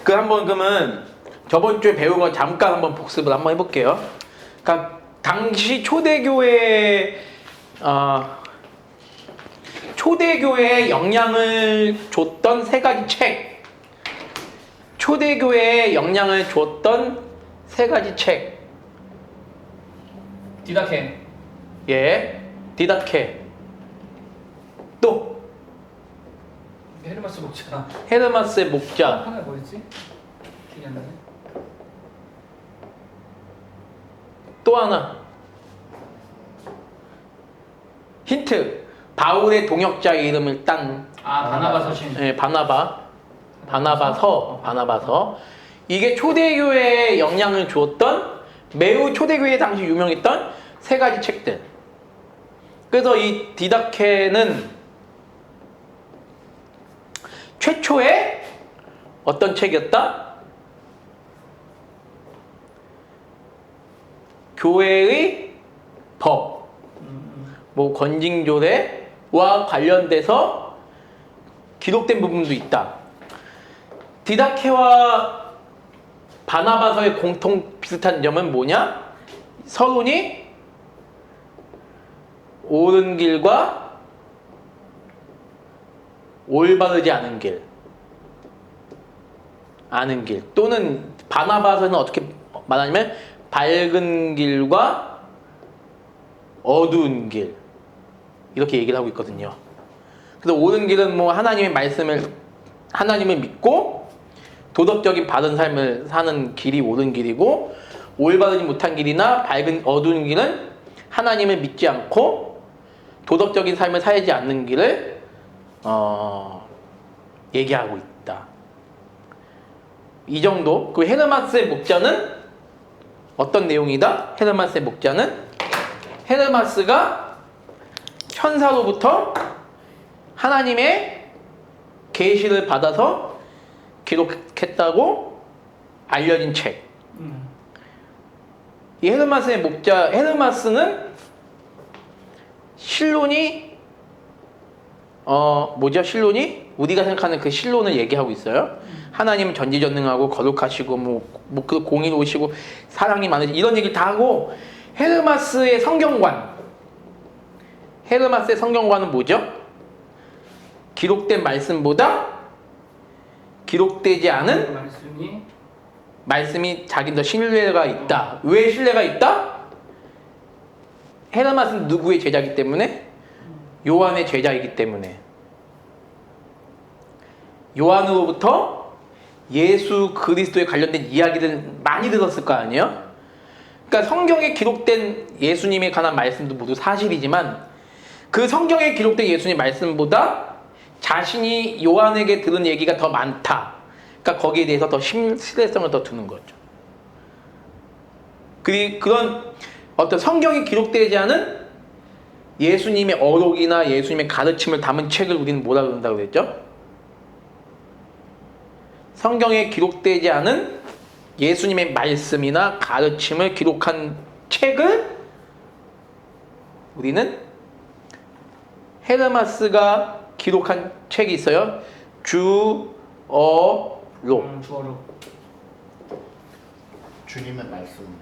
그 한번 그러면 저번 주에 배운 거 잠깐 한번 복습을 한번 해볼게요. 그러니까 당시 초대교회에 영향을 줬던 세 가지 책. 초대교회에 영향을 줬던 세 가지 책. 디다케. 예, 디다케. 또 헤르마스 목자. 헤르마스의 목자. 하나 뭐였지? 기억이 안 나네. 또 하나. 힌트. 바울의 동역자의 이름을 딴. 바나바 서신. 예, 바나바서. 이게 초대교회에 영향을 주었던 매우 초대교회에 당시 유명했던 세 가지 책들. 그래서 이 디다케는 최초의 어떤 책이었다? 교회의 법, 뭐 건징조례와 관련돼서 기록된 부분도 있다. 디다케와 바나바서의 공통 비슷한 점은 뭐냐? 서론이 옳은 길과 올바르지 않은 길, 또는 바나바서는 어떻게 말하냐면 밝은 길과 어두운 길, 이렇게 얘기를 하고 있거든요. 그래서 옳은 길은 뭐 하나님의 하나님을 믿고 도덕적인 바른 삶을 사는 길이 옳은 길이고, 올바르지 못한 길이나 어두운 길은 하나님을 믿지 않고 도덕적인 삶을 살지 않는 길을 얘기하고 있다. 이 정도. 그 헤르마스의 목자는 어떤 내용이다? 헤르마스의 목자는 헤르마스가 천사로부터 하나님의 계시를 받아서 기록했다고 알려진 책. 이 헤르마스의 목자, 헤르마스는 신론이 신론이 우리가 생각하는 그 신론을 얘기하고 있어요. 하나님은 전지전능하고 거룩하시고 그 공의로우시고 사랑이 많으시, 이런 얘기를 다 하고, 헤르마스의 성경관은 뭐죠? 기록된 말씀보다 기록되지 않은 말씀이 자기 더 신뢰가 있다. 왜 신뢰가 있다? 헤르마스는 누구의 제자이기 때문에? 요한의 제자이기 때문에. 요한으로부터 예수 그리스도에 관련된 이야기를 많이 들었을 거 아니에요? 그러니까 성경에 기록된 예수님에 관한 말씀도 모두 사실이지만, 그 성경에 기록된 예수님 말씀보다 자신이 요한에게 들은 얘기가 더 많다. 그러니까 거기에 대해서 더 신뢰성을 더 두는 거죠. 그런 어떤 성경에 기록되지 않은 예수님의 어록이나 예수님의 가르침을 담은 책을 우리는 뭐라 그런다고 그랬죠? 성경에 기록되지 않은 예수님의 말씀이나 가르침을 기록한 책을 우리는 헤르마스가 기록한 책이 있어요. 주어록. 주님의 말씀.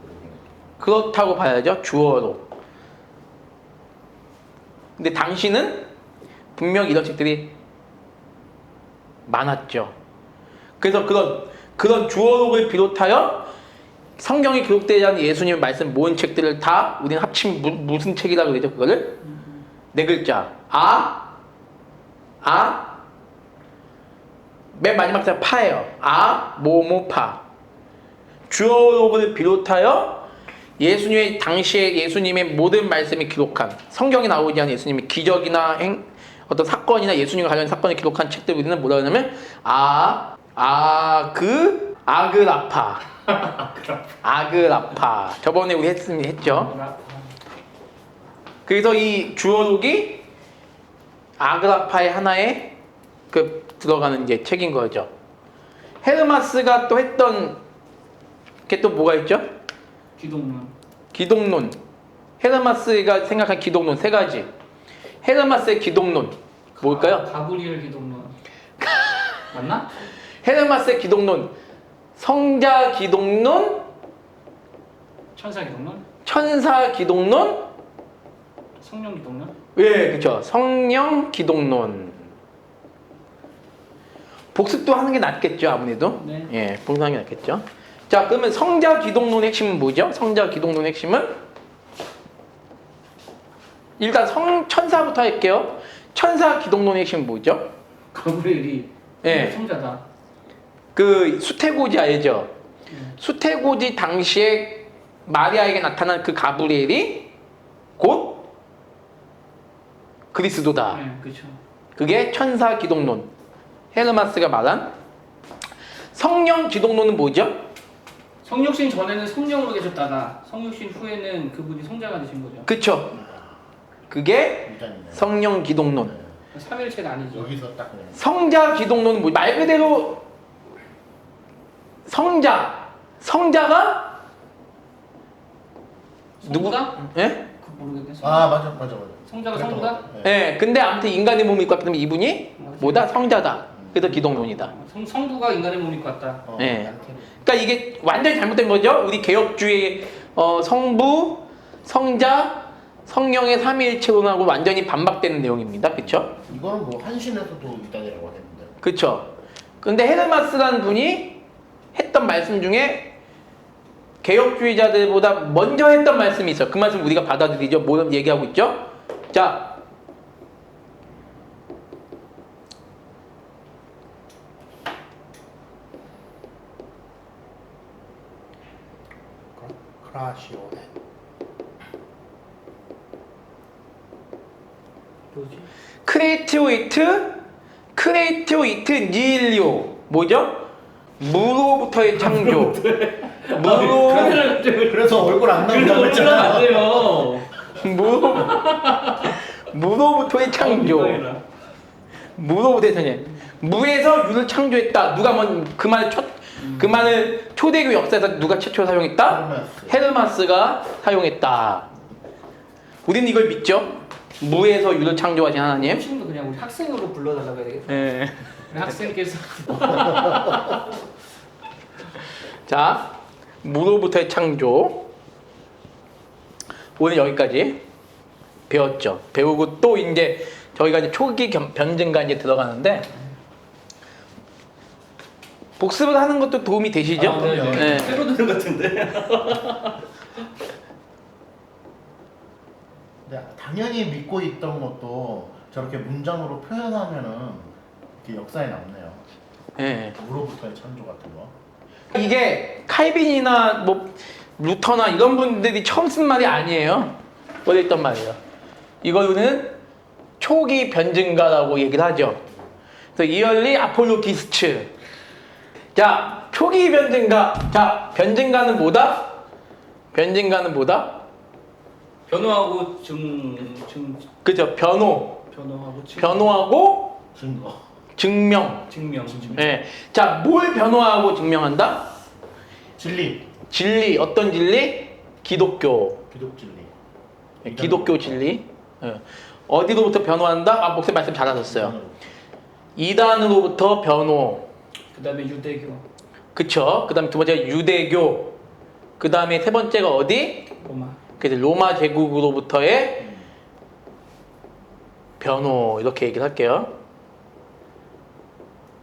그렇다고 봐야죠. 주어록. 근데 당시는 분명 이런 책들이 많았죠. 그래서 그런 주어록을 비롯하여 성경에 기록되지 않은 예수님의 말씀 모은 책들을 다 우리는 합치면 무슨 책이라고 그러죠? 그거를 네 글자. 맨 마지막 자 파예요. 파. 주어록을 비롯하여 예수님의 당시에 예수님의 모든 말씀이 기록한, 성경에 나오지 않은 예수님의 기적이나 어떤 사건이나 예수님과 관련된 사건을 기록한 책들 우리는 뭐라 그러냐면 아그라파. 저번에 우리 했죠. 그래서 이 주어록이 아그라파의 하나의 들어가는 이제 책인 거죠. 헤르마스가 또 했던 게 또 뭐가 있죠? 기독론. 헤르마스가 생각한 기독론 세 가지. 헤르마스의 기독론 뭘까요? 가브리엘 기독론. 맞나? 헤르마스의 기독론 성자 기독론, 천사 기독론, 천사 기독론, 성령 기독론. 예, 그렇죠. 성령 기독론. 복습도 하는 게 낫겠죠, 아무래도. 네. 예, 복습하는 게 낫겠죠. 자, 그러면 성자 기독론의 핵심은 뭐죠? 성자 기독론의 핵심은 일단 천사부터 할게요. 천사 기독론의 핵심은 뭐죠? 가브리엘이 예. 성자다. 그 수태고지 알죠? 네. 수태고지 당시에 마리아에게 나타난 그 가브리엘이 곧 그리스도다. 네, 그렇죠. 그게 천사 기독론. 헤르마스가 말한 성령 기독론은 뭐죠? 성육신 전에는 성령으로 계셨다가 성육신 후에는 그분이 성자가 되신 거죠. 그쵸? 그게 일단이네. 성령 기독론. 삼일체가 아니죠. 여기서 딱 그냥 성자 기독론은 뭐? 말 그대로 성자가 성부다? 예? 그 모르겠네. 맞아. 성자가 그랬던 성부다? 것 같아. 예. 근데 아무튼 인간의 몸을 입고 왔기 때문에 이분이 뭐다? 성자다. 그래서 기독론이다. 성부가 인간의 몸일 것 같다. 예. 그러니까 이게 완전히 잘못된 거죠. 우리 개혁주의 성부, 성자, 성령의 삼위일체론하고 완전히 반박되는 내용입니다. 그렇죠? 이거는 뭐 한신에서도 이단이라고 했는데. 그렇죠. 근데 헤르마스라는 분이 했던 말씀 중에 개혁주의자들보다 먼저 했던 말씀이 있어요. 그 말씀 우리가 받아들이죠. 뭐 얘기하고 있죠? 자, 크라시오네. 뭐지? 크레이티오이트 니일리오 뭐죠? 무로부터의 창조. 무로 그래서 얼굴 안 나온다고 안 했잖아. 돼요. 무로부터의 창조. 무로부터의 창조. 무에서 유를 창조했다. 누가 그 말을 초대교 역사에서 누가 최초 사용했다? 헤르마스가 사용했다. 우리는 이걸 믿죠? 무에서 유를 창조하신 하나님. 혹시도 그냥 우리 학생으로 불러달라고 해야 되겠다. 예. 우리 학생께서 자, 무로부터의 창조. 오늘 여기까지 배웠죠. 배우고 또 이제 저희가 이제 초기 변증가 이제 들어가는데 복습을 하는 것도 도움이 되시죠? 네. 새로 듣는 것 같은데. 근데 당연히 믿고 있던 것도 저렇게 문장으로 표현하면은 이렇게 역사에 남네요. 네. 무로부터의 창조 같은 거. 이게 칼빈이나 뭐 루터나 이런 분들이 처음 쓴 말이 아니에요. 원래 있던 말이에요. 이거는 초기 변증가라고 얘기를 하죠. 그래서 이얼리 아폴로기스츠. 자, 초기 변증가. 자, 변증가는 뭐다? 변증가는 뭐다? 변호하고 그죠? 변호하고 변호하고 증거. 증명. 증명. 예. 자, 뭘 변호하고 증명한다? 진리. 진리. 어떤 진리? 기독교. 기독 진리. 예, 기독교 진리. 예. 어디로부터 변호한다? 목사님 말씀 잘하셨어요. 이단으로부터 변호. 그다음에 유대교. 그쵸? 그 다음에 두 번째가 유대교. 그 다음에 세 번째가 어디? 로마. 그래서 로마 제국으로부터의 변호. 이렇게 얘기를 할게요.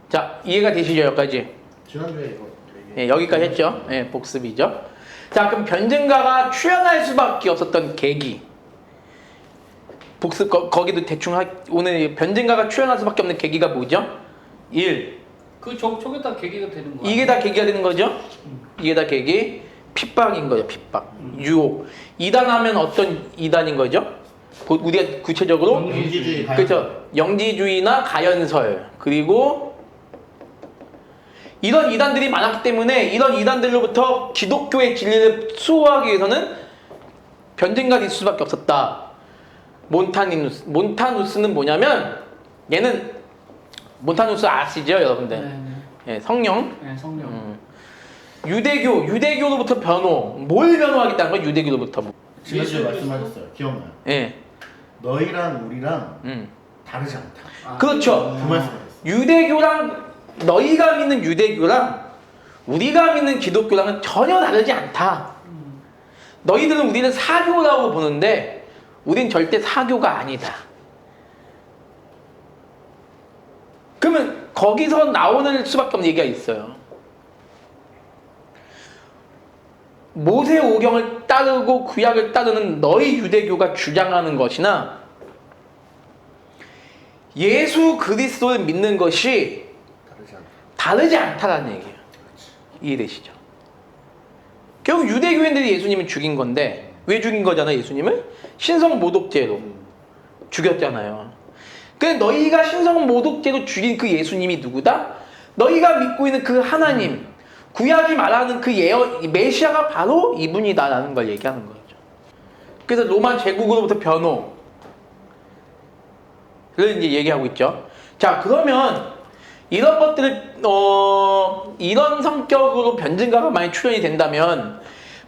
자, 이해가 되시죠? 여기까지? 지난주에 이거 예, 여기까지 했죠? 예, 복습이죠. 자, 그럼 변증가가 출연할 수밖에 없었던 계기. 복습, 거기도 대충 오늘 변증가가 출연할 수밖에 없는 계기가 뭐죠? 1. 저게 다 계기가 되는 거야. 이게 다 계기가 되는 거죠? 이게 다 계기. 핍박인 거죠, 핍박. 유혹. 이단하면 어떤 이단인 거죠? 우리가 구체적으로 영지주의. 그렇죠. 영지주의나 가연설. 그리고 이런 이단들이 많았기 때문에 이런 이단들로부터 기독교의 진리를 수호하기 위해서는 변증가가 있을 수밖에 없었다. 몬타누스는 뭐냐면 얘는 몬타누스 아시죠, 여러분들? 네. 예, 성령. 네, 성령. 유대교로부터 변호. 뭘 변호하겠다는 거야, 유대교로부터. 지난주에 말씀하셨어요. 기억나요? 예. 너희랑 우리랑 다르지 않다. 아, 그렇죠. 그 말씀을 했어요. 유대교랑 너희가 믿는 유대교랑 우리가 믿는 기독교랑은 전혀 다르지 않다. 너희들은 우리는 사교라고 보는데 우린 절대 사교가 아니다. 그러면 거기서 나오는 수밖에 없는 얘기가 있어요. 모세 오경을 따르고 구약을 따르는 너희 유대교가 주장하는 것이나 예수 그리스도를 믿는 것이 다르지 않다라는 얘기예요. 이해되시죠? 결국 유대교인들이 예수님을 죽인 건데 왜 죽인 거잖아요. 예수님을 신성 모독죄로 죽였잖아요. 근데 너희가 신성 모독죄로 죽인 그 예수님이 누구다? 너희가 믿고 있는 그 하나님, 구약이 말하는 그 메시아가 바로 이분이다라는 걸 얘기하는 거죠. 그래서 로마 제국으로부터 변호를 이제 얘기하고 있죠. 자, 그러면 이런 것들을 이런 성격으로 변증가가 많이 출연이 된다면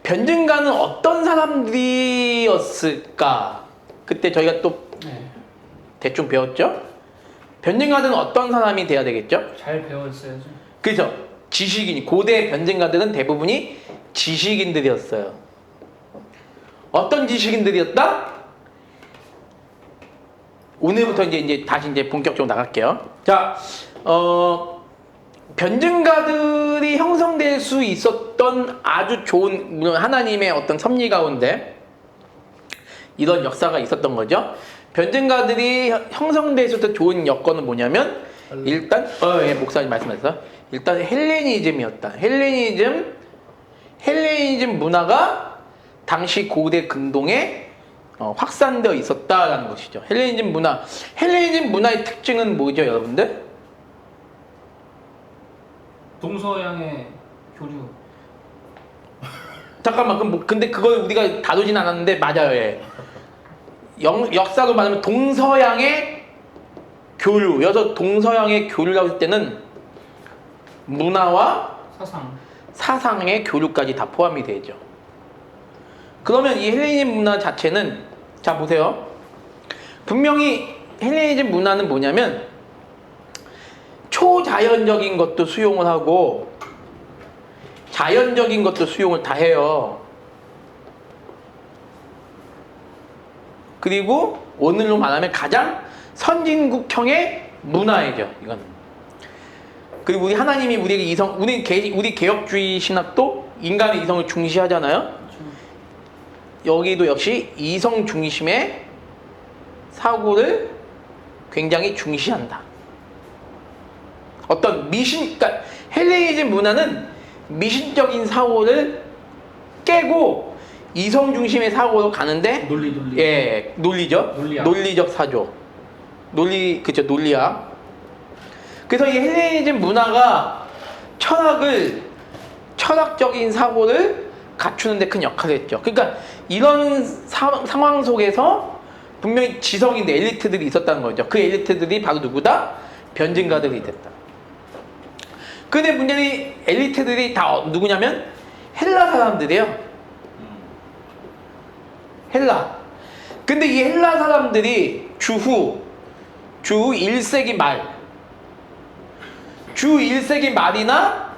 변증가는 어떤 사람들이었을까? 그때 저희가 또 대충 배웠죠? 변증가들은 어떤 사람이 돼야 되겠죠? 잘 배웠어야죠. 그렇죠. 지식인, 고대 변증가들은 대부분이 지식인들이었어요. 어떤 지식인들이었다? 오늘부터 이제 다시 본격적으로 나갈게요. 자, 변증가들이 형성될 수 있었던 아주 좋은, 물론 하나님의 어떤 섭리 가운데 이런 역사가 있었던 거죠. 변증가들이 형성될 수 있었던 좋은 여건은 뭐냐면 일단 예, 목사님 말씀하셨어요. 일단 헬레니즘이었다. 헬레니즘 문화가 당시 고대 근동에 확산되어 있었다라는 것이죠. 헬레니즘 문화의 특징은 뭐죠, 여러분들? 동서양의 교류. 잠깐만, 그럼 근데 그걸 우리가 다루진 않았는데 맞아요. 예. 역사로 말하면 동서양의 교류. 여기서 동서양의 교류라고 할 때는 문화와 사상의 교류까지 다 포함이 되죠. 그러면 이 헬레니즘 문화 자체는, 자 보세요. 분명히 헬레니즘 문화는 뭐냐면 초자연적인 것도 수용을 하고 자연적인 것도 수용을 다 해요. 그리고 오늘로 말하면 가장 선진국형의 문화이죠. 이건. 그리고 우리 하나님이 우리에게 우리 개혁주의 신학도 인간의 이성을 중시하잖아요. 여기도 역시 이성 중심의 사고를 굉장히 중시한다. 그러니까 헬레니즘 문화는 미신적인 사고를 깨고 이성 중심의 사고로 가는데 논리. 예, 논리죠. 논리적 사조. 그쵸, 논리학. 그래서 이 헬레니즘 문화가 철학적인 사고를 갖추는 데 큰 역할을 했죠. 그러니까 이런 상황 속에서 분명히 지성인데 엘리트들이 있었다는 거죠. 그 엘리트들이 바로 누구다? 변증가들이 됐다. 근데 문제는 엘리트들이 다 누구냐면 헬라 사람들이에요. 헬라. 근데 이 헬라 사람들이 주 1세기 말이나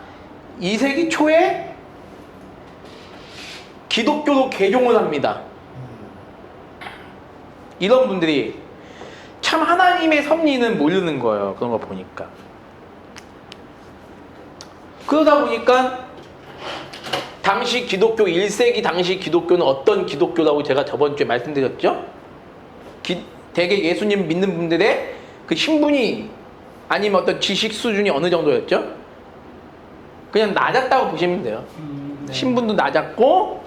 2세기 초에 기독교로 개종을 합니다. 이런 분들이 참 하나님의 섭리는 모르는 거예요. 그런 거 보니까. 그러다 보니까 당시 기독교 1세기 당시 기독교는 어떤 기독교라고 제가 저번 주에 말씀드렸죠? 대개 예수님 믿는 분들의 그 신분이 아니면 어떤 지식 수준이 어느 정도였죠? 그냥 낮았다고 보시면 돼요. 네. 신분도 낮았고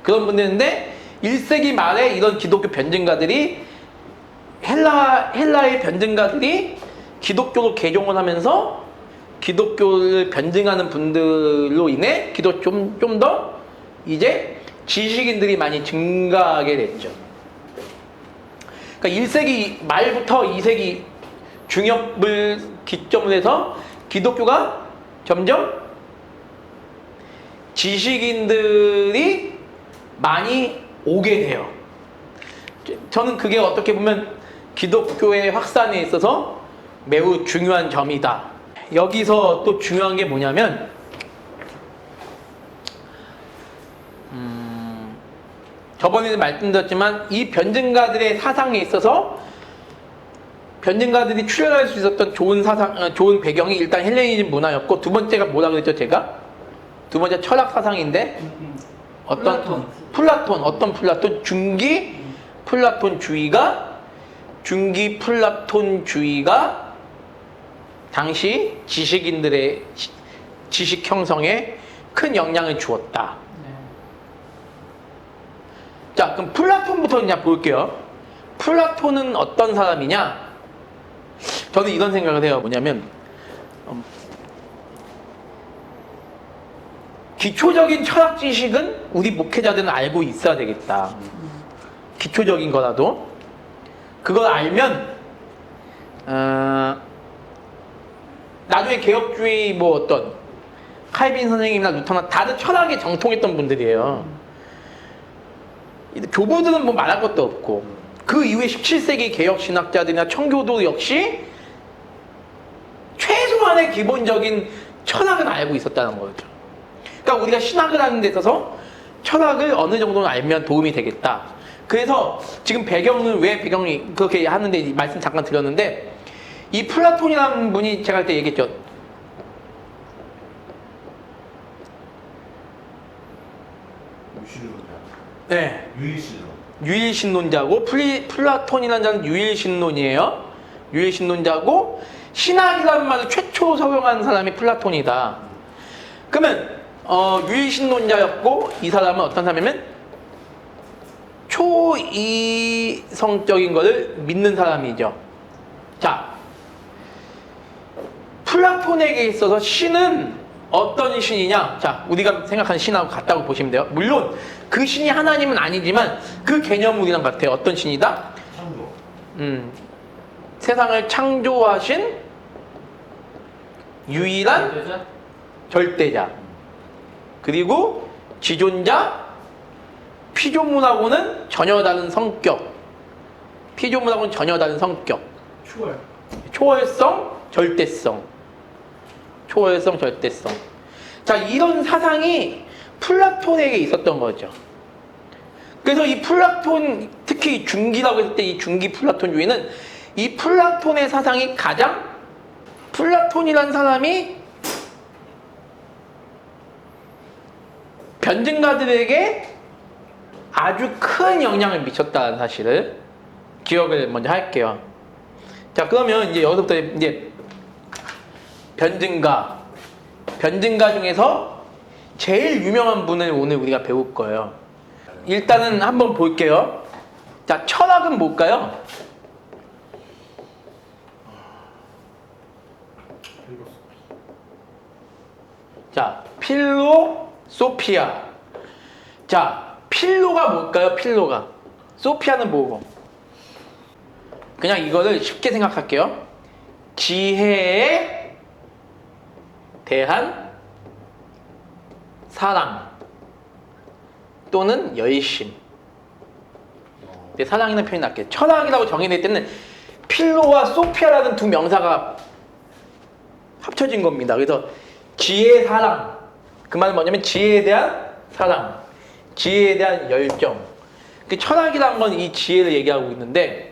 그런 분들인데 1세기 말에 이런 기독교 변증가들이 헬라의 변증가들이 기독교로 개종을 하면서 기독교를 변증하는 분들로 인해 좀 더 이제 지식인들이 많이 증가하게 됐죠. 그러니까 1세기 말부터 2세기 중엽을 기점으로 해서 기독교가 점점 지식인들이 많이 오게 돼요. 저는 그게 어떻게 보면 기독교의 확산에 있어서 매우 중요한 점이다. 여기서 또 중요한 게 뭐냐면 저번에도 말씀드렸지만 이 변증가들의 사상에 있어서 변증가들이 출현할 수 있었던 좋은 사상, 좋은 배경이 일단 헬레니즘 문화였고, 두 번째가 뭐라 그랬죠 제가? 두 번째 철학 사상인데 어떤 플라톤, 어떤 플라톤? 중기 플라톤주의가 당시 지식인들의 지식 형성에 큰 영향을 주었다. 네. 자, 그럼 플라톤부터 그냥 볼게요. 플라톤은 어떤 사람이냐? 저는 이런 생각을 해요. 뭐냐면 기초적인 철학 지식은 우리 목회자들은 알고 있어야 되겠다. 기초적인 거라도 그걸 알면 나중에 개혁주의 뭐 어떤 칼빈 선생님이나 루터나 다들 철학에 정통했던 분들이에요. 교부들은 뭐 말할 것도 없고, 그 이후에 17세기 개혁 신학자들이나 청교도 역시 최소한의 기본적인 철학은 알고 있었다는 거죠. 그러니까 우리가 신학을 하는 데 있어서 철학을 어느 정도는 알면 도움이 되겠다. 그래서 지금 배경은 왜 배경이 그렇게 하는데 말씀 잠깐 드렸는데, 이 플라톤이라는 분이 제가 그때 얘기했죠. 유실론자. 네. 유일신론. 유일신론자고, 플라톤이라는 자는 유일신론이에요. 유일신론자고, 신학이라는 말을 최초 적용한 사람이 플라톤이다. 그러면 유일신론자였고, 이 사람은 어떤 사람이면 초이성적인 것을 믿는 사람이죠. 자, 플라톤에게 있어서 신은 어떤 신이냐? 자, 우리가 생각하는 신하고 같다고 보시면 돼요. 물론 그 신이 하나님은 아니지만 그 개념은 우리랑 같아요. 어떤 신이다? 창조. 세상을 창조하신 유일한 절대자. 그리고 지존자, 피조물하고는 전혀 다른 성격. 피조물하고는 전혀 다른 성격. 초월. 초월성, 절대성. 초월성, 절대성. 자, 이런 사상이 플라톤에게 있었던 거죠. 그래서 이 플라톤, 특히 중기라고 했을 때 이 중기 플라톤주의는 이 플라톤의 사상이 가장, 플라톤이란 사람이 변증가들에게 아주 큰 영향을 미쳤다는 사실을 기억을 먼저 할게요. 자, 그러면 이제 여기서부터 이제 변증가 중에서 제일 유명한 분을 오늘 우리가 배울 거예요. 일단은 한번 볼게요. 자, 철학은 뭘까요? 자, 필로소피아. 자, 필로가 뭘까요? 필로가. 소피아는 뭐고? 그냥 이거를 쉽게 생각할게요. 지혜에 대한 사랑 또는 열심. 근데 사랑이라는 표현이 낫게. 철학이라고 정의될 때는 필로와 소피아라는 두 명사가 합쳐진 겁니다. 그래서 지혜의 사랑. 그 말은 뭐냐면 지혜에 대한 사랑, 지혜에 대한 열정. 그 철학이라는 건 이 지혜를 얘기하고 있는데,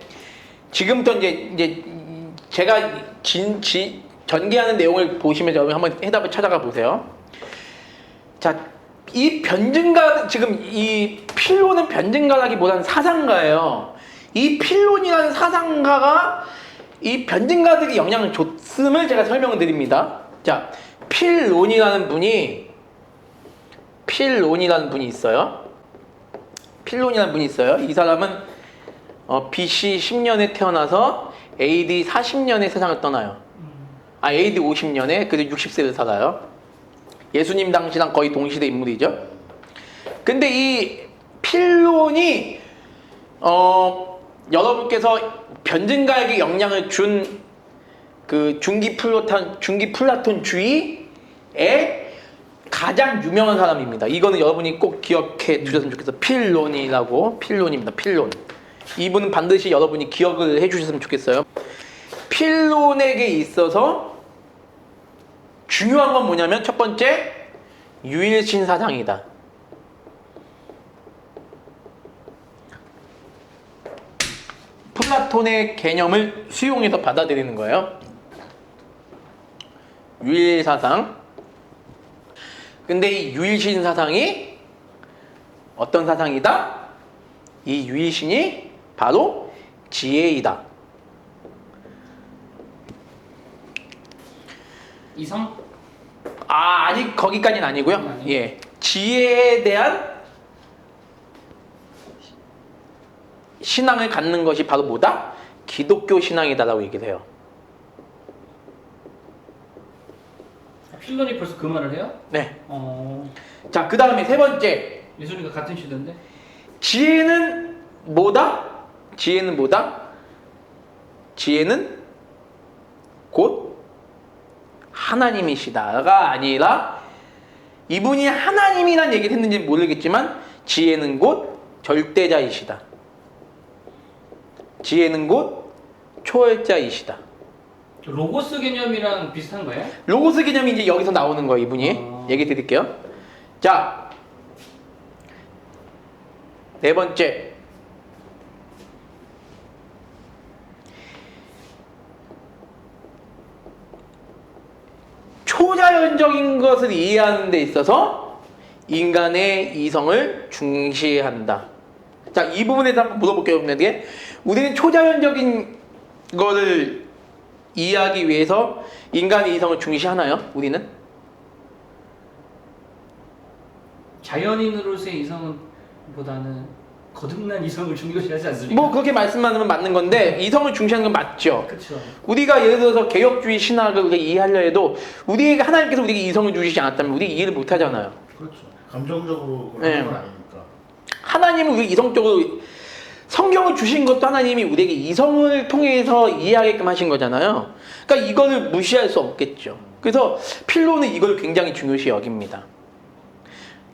지금부터 이제 제가 전개하는 내용을 보시면 여러분 한번 해답을 찾아가 보세요. 자, 이 변증가, 지금 이 필론은 변증가라기보다는 사상가예요. 이 필론이라는 사상가가 이 변증가들이 영향을 줬음을 제가 설명을 드립니다. 자, 필론이라는 분이 있어요. 필론이라는 분이 있어요. 이 사람은 BC 10년에 태어나서 AD 40년에 세상을 떠나요. AD 50년에 그래도 60세를 살아요. 예수님 당시랑 거의 동시대 인물이죠. 근데 이 필론이 여러분께서 변증가에게 영향을 준 그 중기 플라톤주의의 가장 유명한 사람입니다. 이거는 여러분이 꼭 기억해 두셨으면 좋겠어요. 필론입니다. 필론. 이분은 반드시 여러분이 기억을 해주셨으면 좋겠어요. 필론에게 있어서 중요한 건 뭐냐면 첫 번째, 유일신 사상이다. 플라톤의 개념을 수용해서 받아들이는 거예요. 유일 사상. 근데 이 유일신 사상이 어떤 사상이다? 이 유일신이 바로 지혜이다. 이성? 아직 거기까지는 아니고요. 아니에요? 예, 지혜에 대한 신앙을 갖는 것이 바로 뭐다? 기독교 신앙이다라고 얘기를 해요. 필론이 벌써 그 말을 해요? 네. 어... 자, 그 다음에 세 번째. 예수님과 같은 시대인데? 지혜는 뭐다? 지혜는 뭐다? 지혜는 곧 하나님이시다가 아니라 이분이 하나님이란 얘기를 했는지 모르겠지만 지혜는 곧 절대자이시다. 지혜는 곧 초월자이시다. 로고스 개념이랑 비슷한 거예요? 로고스 개념이 이제 여기서 나오는 거예요. 이분이 얘기 드릴게요. 자, 네 번째. 초자연적인 것을 이해하는 데 있어서 인간의 이성을 중시한다. 자, 이 부분에 대해서 한번 물어볼게요. 여러분에게. 우리는 초자연적인 거를 이해하기 위해서 인간의 이성을 중시하나요? 우리는? 자연인으로서의 이성은 보다는 거듭난 이성을 중요시하지 않습니까? 뭐 그렇게 말씀하면 맞는 건데 이성을 중시하는 건 맞죠. 그렇죠. 우리가 예를 들어서 개혁주의 신학을 우리가 이해하려 해도 우리에게 하나님께서 우리에게 이성을 주시지 않았다면 우리 이해를 못 하잖아요. 그렇죠. 감정적으로 그런 네. 건 아니니까. 하나님은 우리 이성적으로 성경을 주신 것도 하나님이 우리에게 이성을 통해서 이해하게끔 하신 거잖아요. 그러니까 이거를 무시할 수 없겠죠. 그래서 필로는 이걸 굉장히 중요시 여깁니다.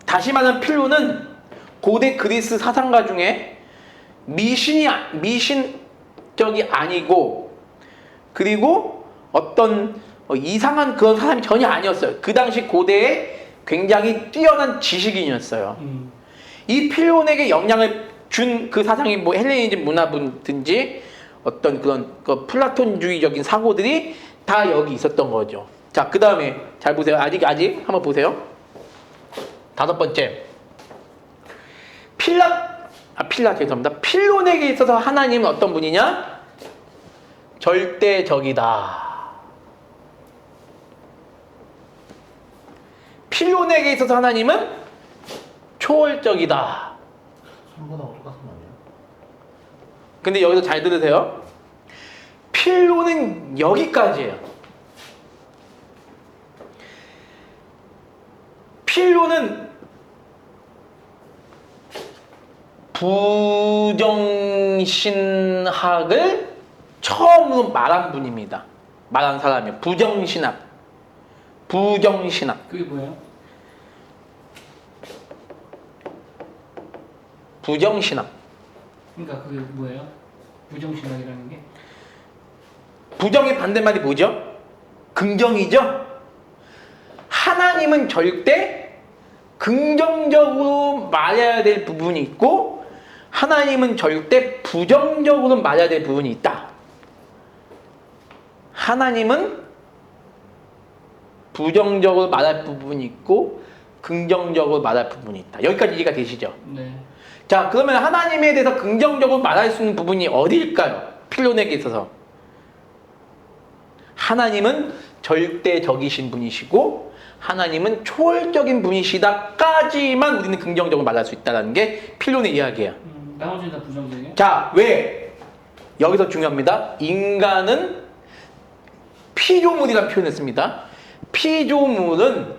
다시 말하면 필로는 고대 그리스 사상가 중에 미신적이 아니고 그리고 어떤 이상한 그런 사람이 전혀 아니었어요. 그 당시 고대에 굉장히 뛰어난 지식인이었어요. 이 필론에게 영향을 준 그 사상이 뭐 헬레니즘 문화든지 어떤 그런 그 플라톤주의적인 사고들이 다 여기 있었던 거죠. 자, 그 다음에 잘 보세요. 아직 한번 보세요. 다섯 번째. 죄송합니다. 필론에게 있어서 하나님은 어떤 분이냐? 절대적이다. 필론에게 있어서 하나님은 초월적이다. 3번하고 똑같은 거 아니에요? 근데 여기서 잘 들으세요. 필론은 여기까지예요. 필론은 부정신학을 처음으로 말한 분입니다. 말한 사람이에요. 부정신학. 그게 뭐예요? 부정신학. 그러니까 그게 뭐예요? 부정신학이라는 게? 부정의 반대말이 뭐죠? 긍정이죠? 하나님은 절대 긍정적으로 말해야 될 부분이 있고 하나님은 절대 부정적으로 말해야 될 부분이 있다. 하나님은 부정적으로 말할 부분이 있고 긍정적으로 말할 부분이 있다. 여기까지 이해가 되시죠? 네. 자, 그러면 하나님에 대해서 긍정적으로 말할 수 있는 부분이 어디일까요? 필론에게 있어서. 하나님은 절대적이신 분이시고 하나님은 초월적인 분이시다까지만 우리는 긍정적으로 말할 수 있다는 게 필론의 이야기예요. 나머지는 다 부정적이에요? 자, 왜? 여기서 중요합니다. 인간은 피조물이라는 표현을 씁니다. 피조물은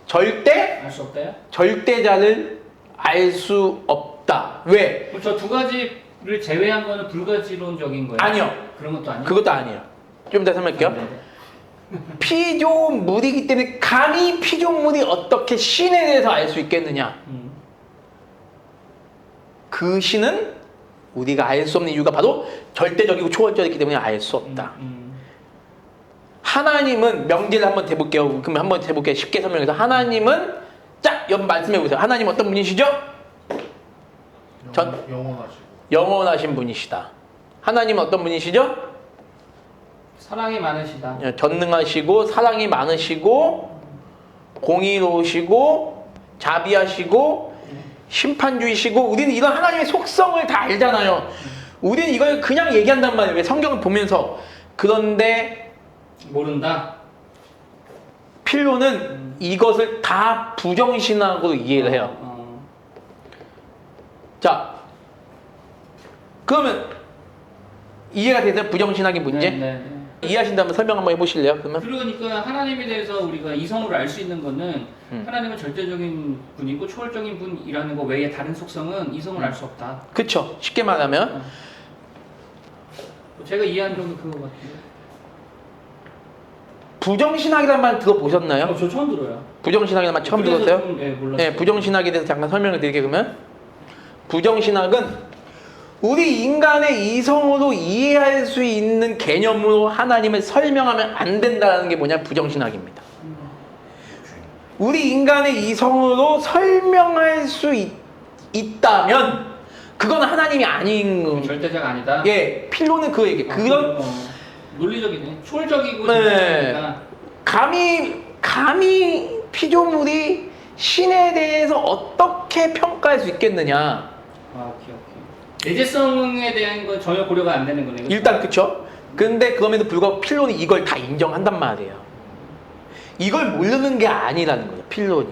절대 알 수 없다요? 절대자를 알 수 없다. 왜? 그럼 저 두 가지를 제외한 거는 불가지론적인 거예요? 아니요. 그런 것도 아니에요? 그것도 아니에요. 좀 더 설명할게요. 네. 피조물이기 때문에 감히 피조물이 어떻게 신에 대해서 알 수 있겠느냐? 그 신은 우리가 알 수 없는 이유가 바로 절대적이고 초월적이기 때문에 알 수 없다. 하나님은 명제를 한번 해볼게요. 그럼 한번 해볼게요. 쉽게 설명해서 하나님은 자, 여러분 말씀해 보세요. 하나님 어떤 분이시죠? 영원하시고. 영원하신 분이시다. 하나님은 어떤 분이시죠? 사랑이 많으시다. 전능하시고 사랑이 많으시고 공의로우시고 자비하시고 심판주의시고, 우리는 이런 하나님의 속성을 다 알잖아요. 우리는 이걸 그냥 얘기한단 말이에요. 왜? 성경을 보면서. 그런데 모른다. 필로는 이것을 다 부정신학으로 이해를 해요. 자, 그러면 이해가 되세요? 부정신학의 문제? 네. 이해하신다면 설명 한번 해보실래요? 그러면? 그러니까 하나님에 대해서 우리가 이성으로 알 수 있는 거는 하나님은 절대적인 분이고 초월적인 분이라는 거 외에 다른 속성은 이성으로 알 수 없다. 그쵸. 쉽게 말하면 제가 이해한 적은 그거 같아요. 부정신학이라는 말 들어보셨나요? 저 처음 들어요. 부정신학이라는 말 처음 그래서 들었어요? 좀, 몰랐어요. 네, 부정신학에 대해서 잠깐 설명을 드릴게요. 그러면 부정신학은 우리 인간의 이성으로 이해할 수 있는 개념으로 하나님을 설명하면 안 된다는 게 뭐냐? 부정신학입니다. 우리 인간의 이성으로 설명할 수 있다면 그건 하나님이 아닌 절대자가 아니다. 예, 필로는 그 얘기. 그런 논리적이네. 초월적이고 네. 절대적이니까. 감히 피조물이 신에 대해서 어떻게 평가할 수 있겠느냐? 오케이. 내재성에 대한 건 전혀 고려가 안 되는 거네요. 일단 그쵸? 근데 그럼에도 불구하고 필론이 이걸 다 인정한단 말이에요. 이걸 모르는 게 아니라는 거예요. 필론이.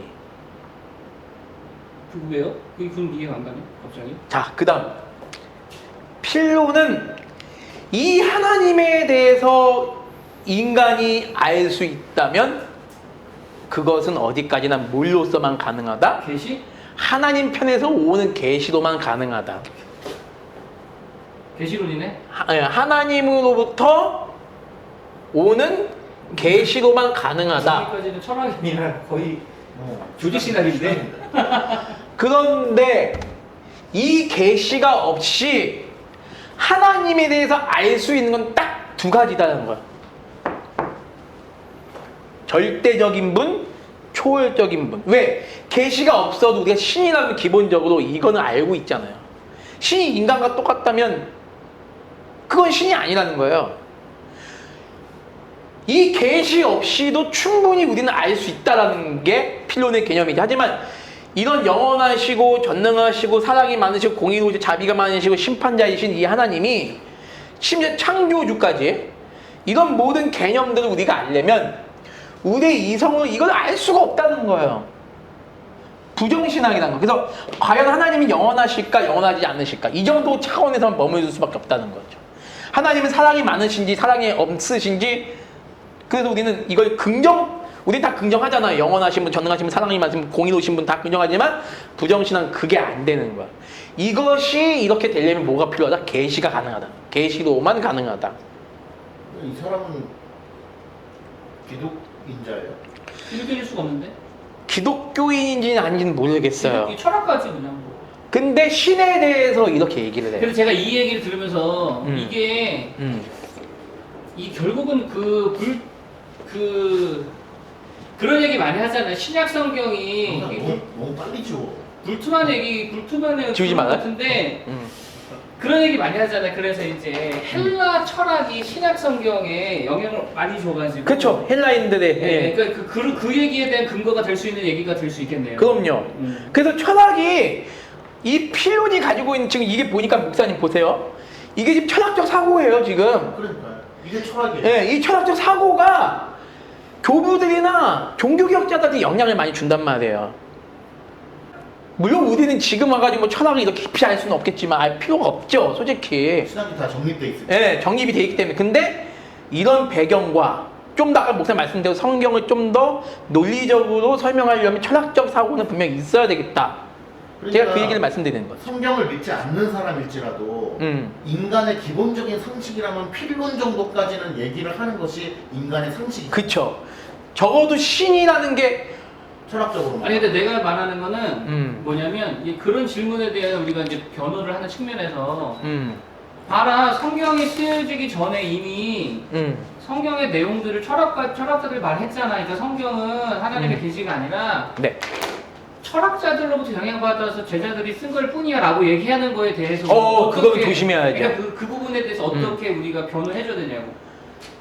왜요? 그건 이해가 안 가네. 갑자기. 자, 그 다음 필론은 이 하나님에 대해서 인간이 알 수 있다면 그것은 어디까지나 뭘로서만 가능하다? 계시? 하나님 편에서 오는 계시로만 가능하다. 계시론이네. 하나님으로부터 오는 계시로만 가능하다. 여기까지는 철학이 아니라 거의 조직신학인데. 그런데 이 계시가 없이 하나님에 대해서 알 수 있는 건 딱 두 가지다는 거야. 절대적인 분, 초월적인 분. 왜? 계시가 없어도 우리가 신이라면 기본적으로 이거는 알고 있잖아요. 신이 인간과 똑같다면 그건 신이 아니라는 거예요. 이 계시 없이도 충분히 우리는 알 수 있다는 게 필론의 개념이지. 하지만 이런 영원하시고 전능하시고 사랑이 많으시고 공의로우시고 자비가 많으시고 심판자이신 이 하나님이 심지어 창조주까지 이런 모든 개념들을 우리가 알려면 우리의 이성으로 이걸 알 수가 없다는 거예요. 부정신학이라는 거. 그래서 과연 하나님이 영원하실까 영원하지 않으실까 이 정도 차원에서만 머무를 수밖에 없다는 거죠. 하나님은 사랑이 많으신지 사랑이 없으신지, 그래서 우리는 이걸 우리 다 긍정하잖아요. 영원하신 분, 전능하신 분, 사랑이 많으신 분, 공의로우신 분 다 긍정하지만 부정신학은 그게 안 되는 거야. 이것이 이렇게 되려면 뭐가 필요하다? 계시가 가능하다. 계시로만 가능하다. 이 사람은 기독인자예요? 기독교일 수가 없는데. 기독교인인지는 아닌지는 모르겠어요. 이 철학까지 그냥 뭐. 근데 신에 대해서 이렇게 얘기를 해요. 그래서 제가 이 얘기를 들으면서 이게 이 결국은 그런 얘기 많이 하잖아요. 신약 성경이 너무 빨리 지워. 불투만의 지우지 말아요? 같은데 그런 얘기 많이 하잖아요. 그래서 이제 헬라 철학이 신약 성경에 영향을 많이 줘가지고. 그렇죠. 헬라인들의. 네, 그러니까 그 얘기에 대한 근거가 될 수 있는 얘기가 될 수 있겠네요. 그럼요. 그래서 철학이 이 필론이 가지고 있는, 지금 이게 보니까 목사님 보세요. 이게 지금 철학적 사고예요 지금. 그러니까요. 이게 철학이에요. 네, 이 철학적 사고가 교부들이나 종교개혁자들한테 영향을 많이 준단 말이에요. 물론 우리는 지금 와가지고 뭐 철학을 이렇게 깊이 알 수는 없겠지만 알 필요가 없죠, 솔직히. 신학이 다 정립돼 있어요. 네, 정립이 돼 있기 때문에. 근데 이런 배경과 좀 더 아까 목사님 말씀대로 성경을 좀 더 논리적으로 설명하려면 철학적 사고는 분명히 있어야 되겠다. 제가 그 얘기를 말씀드리는 거죠. 성경을 믿지 않는 사람일지라도 인간의 기본적인 상식이라면 필론 정도까지는 얘기를 하는 것이 인간의 상식이죠. 그쵸. 적어도 신이라는 게 철학적으로. 아니 근데 내가 말하는 거는 뭐냐면 그런 질문에 대한 우리가 이제 변호를 하는 측면에서 봐라, 성경이 쓰여지기 전에 이미 성경의 내용들을 철학자들이 말했잖아. 그러니까 성경은 하나님의 계시가 아니라 네. 철학자들로부터 영향받아서 제자들이 쓴 걸 뿐이야라고 얘기하는 거에 대해서 그건 조심해야죠. 그러니까 그 부분에 대해서 어떻게 우리가 변호해줘야 되냐고.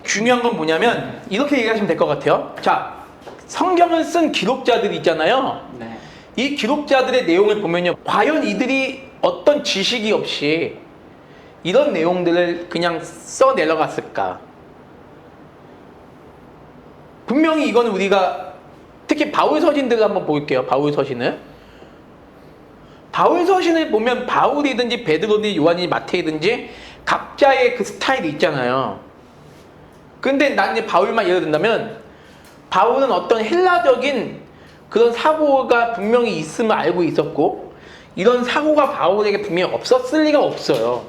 중요한 건 뭐냐면 이렇게 얘기하시면 될 것 같아요. 자, 성경을 쓴 기록자들이 있잖아요. 네. 이 기록자들의 내용을 보면요, 과연 이들이 어떤 지식이 없이 이런 내용들을 그냥 써 내려갔을까? 분명히 이거는 우리가 특히 바울 서신들을 한번 볼게요. 바울 서신을 보면 바울이든지 베드로든지 요한이든지 마태이든지 각자의 그 스타일이 있잖아요. 근데 난 이제 바울만 예를 든다면, 바울은 어떤 헬라적인 그런 사고가 분명히 있음을 알고 있었고, 이런 사고가 바울에게 분명히 없었을 리가 없어요.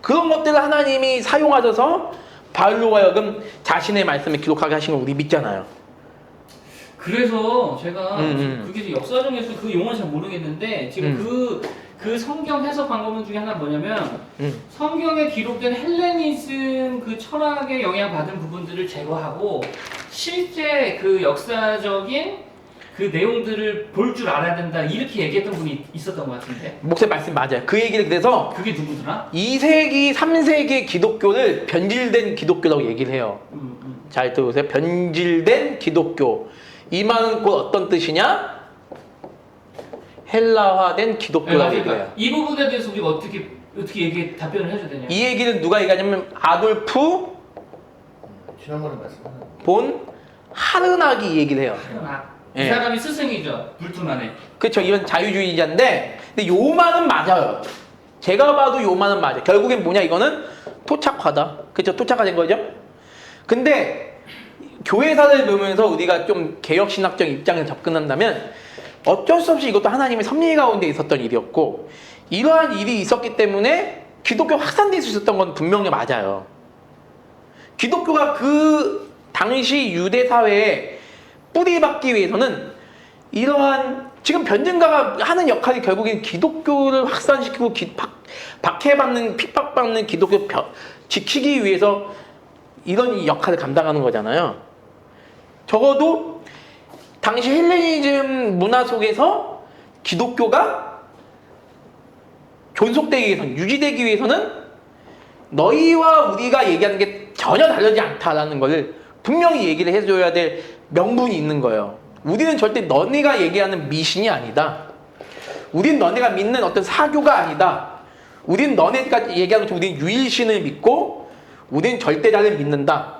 그런 것들을 하나님이 사용하셔서 바울로 하여금 자신의 말씀을 기록하게 하신 걸 우리 믿잖아요. 그래서 제가 그게 역사적에서 그 용어는 잘 모르겠는데 지금 그 성경 해석 방법 중에 하나 뭐냐면 성경에 기록된 헬레니즘 그 철학에 영향받은 부분들을 제거하고 실제 그 역사적인 그 내용들을 볼 줄 알아야 된다 이렇게 얘기했던 분이 있었던 것 같은데. 목사님 말씀 맞아요. 그 얘기를 그래서 그게 누구더라? 2세기, 3세기 기독교를 변질된 기독교라고 얘기를 해요. 잘 들으세요. 변질된 기독교. 이 말은 곧 어떤 뜻이냐? 헬라화된 기독교라고 얘기해요. 이 부분에 대해서 우리가 어떻게 답변을 해줘야 되냐? 이 얘기는 누가 얘기하냐면 아돌프 지난번에 말씀하셨는데 본 하르낙이 얘기를 해요. 이 사람이 스승이죠. 불투만의. 그렇죠. 이건 자유주의자인데, 근데 요 말은 맞아요. 제가 봐도 요 말은 맞아요. 결국엔 뭐냐, 이거는 토착화다. 그렇죠. 토착화된 거죠. 근데 교회사를 보면서 우리가 좀 개혁신학적 입장을 접근한다면 어쩔 수 없이 이것도 하나님의 섭리 가운데 있었던 일이었고, 이러한 일이 있었기 때문에 기독교 확산될 수 있었던 건 분명히 맞아요. 기독교가 그 당시 유대 사회에 뿌리박기 위해서는 이러한 지금 변증가가 하는 역할이 결국엔 기독교를 확산시키고 박해받는 핍박받는 기독교 지키기 위해서 이런 역할을 감당하는 거잖아요. 적어도 당시 헬레니즘 문화 속에서 기독교가 존속되기 위해서는, 유지되기 위해서는 너희와 우리가 얘기하는 게 전혀 다르지 않다라는 것을 분명히 얘기를 해줘야 될 명분이 있는 거예요. 우리는 절대 너네가 얘기하는 미신이 아니다. 우리는 너네가 믿는 어떤 사교가 아니다. 우리는 너네가 얘기하는 것처럼 우리는 유일신을 믿고 우리는 절대자를 믿는다.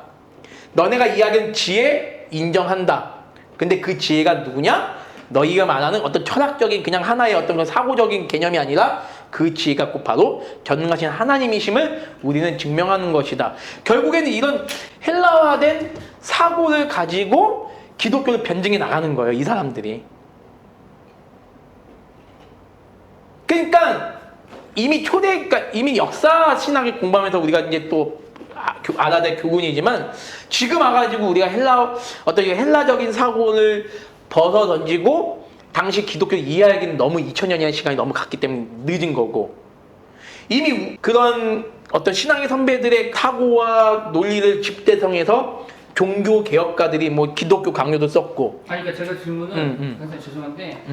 너네가 이야기하는 지혜 인정한다. 근데 그 지혜가 누구냐? 너희가 말하는 어떤 철학적인 그냥 하나의 어떤 그런 사고적인 개념이 아니라 그 지혜가 곧 바로 전능하신 하나님이심을 우리는 증명하는 것이다. 결국에는 이런 헬라화된 사고를 가지고 기독교를 변증해 나가는 거예요, 이 사람들이. 그러니까 그러니까 이미 역사 신학을 공부하면서 우리가 이제 또 알아야 될 교훈이지만, 지금 와가지고 우리가 어떤 헬라적인 사고를 벗어 던지고 당시 기독교를 이해하기는 너무 2000년이라는 시간이 너무 갔기 때문에 늦은 거고, 이미 그런 어떤 신앙의 선배들의 사고와 논리를 집대성해서 종교 개혁가들이 뭐 기독교 강요도 썼고. 아니, 그러니까 제가 질문은 굉장히 죄송한데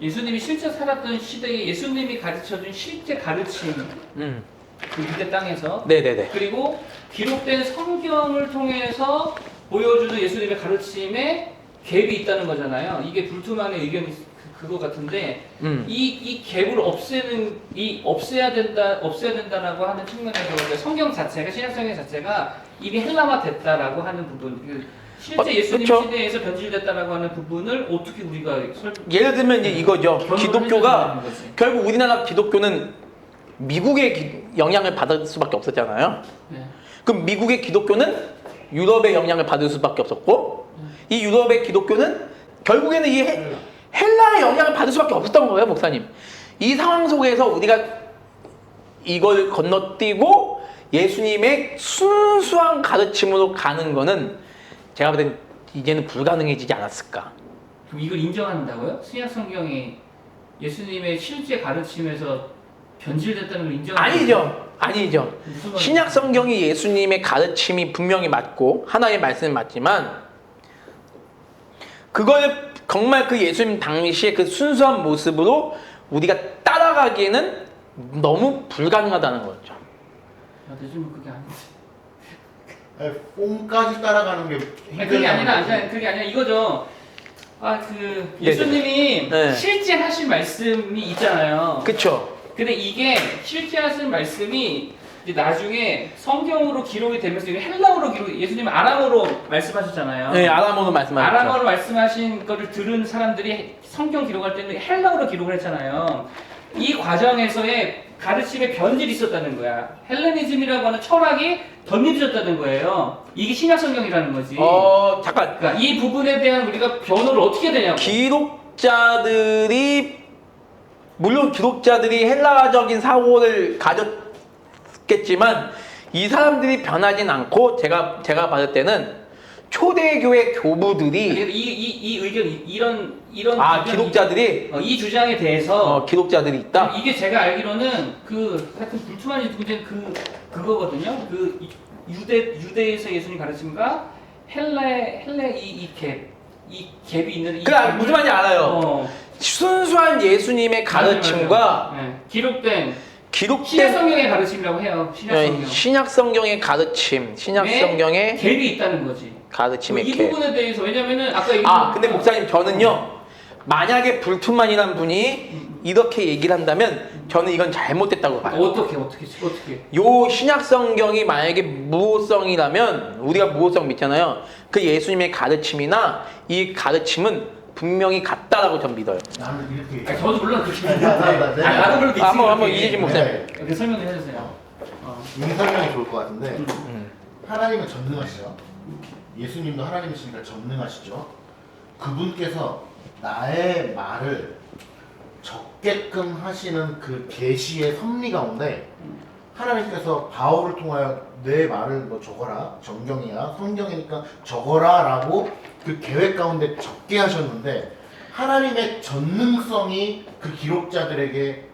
예수님이 실제 살았던 시대에 예수님이 가르쳐준 실제 가르침 그 유대 땅에서 네네네. 그리고 기록된 성경을 통해서 보여주는 예수님의 가르침에 갭이 있다는 거잖아요. 이게 불투만의 의견이 그거 같은데 이 갭을 없애야 된다라고 하는 측면에서 그러니까 성경 자체가 신약 성경 자체가 이미 헬라화 됐다라고 하는 부분, 실제 예수님 그쵸? 시대에서 변질됐다라고 하는 부분을 어떻게 우리가 예를 들면 이제 이거죠. 기독교가 해야 되는 거지? 결국 우리나라 기독교는 미국의 영향을 받을 수밖에 없었잖아요. 네. 그럼 미국의 기독교는 유럽의 영향을 받을 수밖에 없었고, 이 유럽의 기독교는 결국에는 이 헬라의 영향을 받을 수밖에 없었던 거예요, 목사님. 이 상황 속에서 우리가 이걸 건너뛰고 예수님의 순수한 가르침으로 가는 거는 제가 볼 땐 이제는 불가능해지지 않았을까. 그럼 이걸 인정한다고요? 신약 성경이 예수님의 실제 가르침에서 변질됐다는 걸 인정하는 아니죠. 신약 성경이 예수님의 가르침이 분명히 맞고 하나의 말씀은 맞지만, 그걸 정말 그 예수님 당시의 그 순수한 모습으로 우리가 따라가기에는 너무 불가능하다는 거죠. 야, 요즘은 그게 아니지. 뽕까지 따라가는 게 그게 아니라 그게 아니라 이거죠. 예수님이 네. 실제 하신 말씀이 있잖아요. 그쵸? 근데 이게 실제 하신 말씀이 이제 나중에 성경으로 기록이 되면서 이게 헬라어로 예수님은 아람어로 말씀하셨잖아요. 네, 아람어로 말씀하셨죠. 아람어로 말씀하신 거를 들은 사람들이 성경 기록할 때는 헬라어로 기록을 했잖아요. 이 과정에서의 가르침의 변질이 있었다는 거야. 헬레니즘이라고 하는 철학이 덧입혀졌다는 거예요. 이게 신약 성경이라는 거지. 잠깐. 그러니까 이 부분에 대한 우리가 변호를 어떻게 해야 되냐고. 물론 기록자들이 헬라적인 사고를 가졌겠지만 이 사람들이 변하진 않고 제가 봤을 때는 초대교회 교부들이 이 의견 이런 기록자들이 이 주장에 대해서 기록자들이 있다. 이게 제가 알기로는 하여튼 불투만이 문제는 그거거든요. 유대에서 예수님 가르침과 헬레 이 갭이 있는 그래 무슨 말인지 알아요. 순수한 예수님의 가르침과 네. 기록된 신약 성경의 가르침이라고 해요. 신약 성경의 가르침, 신약 성경의 갭이 있다는 거지. 가르침의 이 갭. 부분에 대해서 왜냐면은 아까 근데 목사님 저는요 만약에 불투만이란 분이 이렇게 얘기를 한다면 저는 이건 잘못됐다고 봐요. 어떻게? 요 신약 성경이 만약에 무호성이라면 우리가 무호성 믿잖아요. 그 예수님의 가르침이나 이 가르침은 분명히 같다라고 전 믿어요. 나는 이렇게 저도 물론 그렇게 믿는데 나도 그렇게 한번 이해지 목사님. 이렇게 설명을 해주세요. 이 설명이 좋을 것 같은데 하나님은 전능하시죠. 예수님도 하나님이시니까 전능하시죠. 그분께서 나의 말을 적게끔 하시는 그 계시의 섭리 가운데 하나님께서 바울을 통하여 내 말을 뭐 적어라, 정경이야, 성경이니까 적어라라고 그 계획 가운데 적게 하셨는데 하나님의 전능성이 그 기록자들에게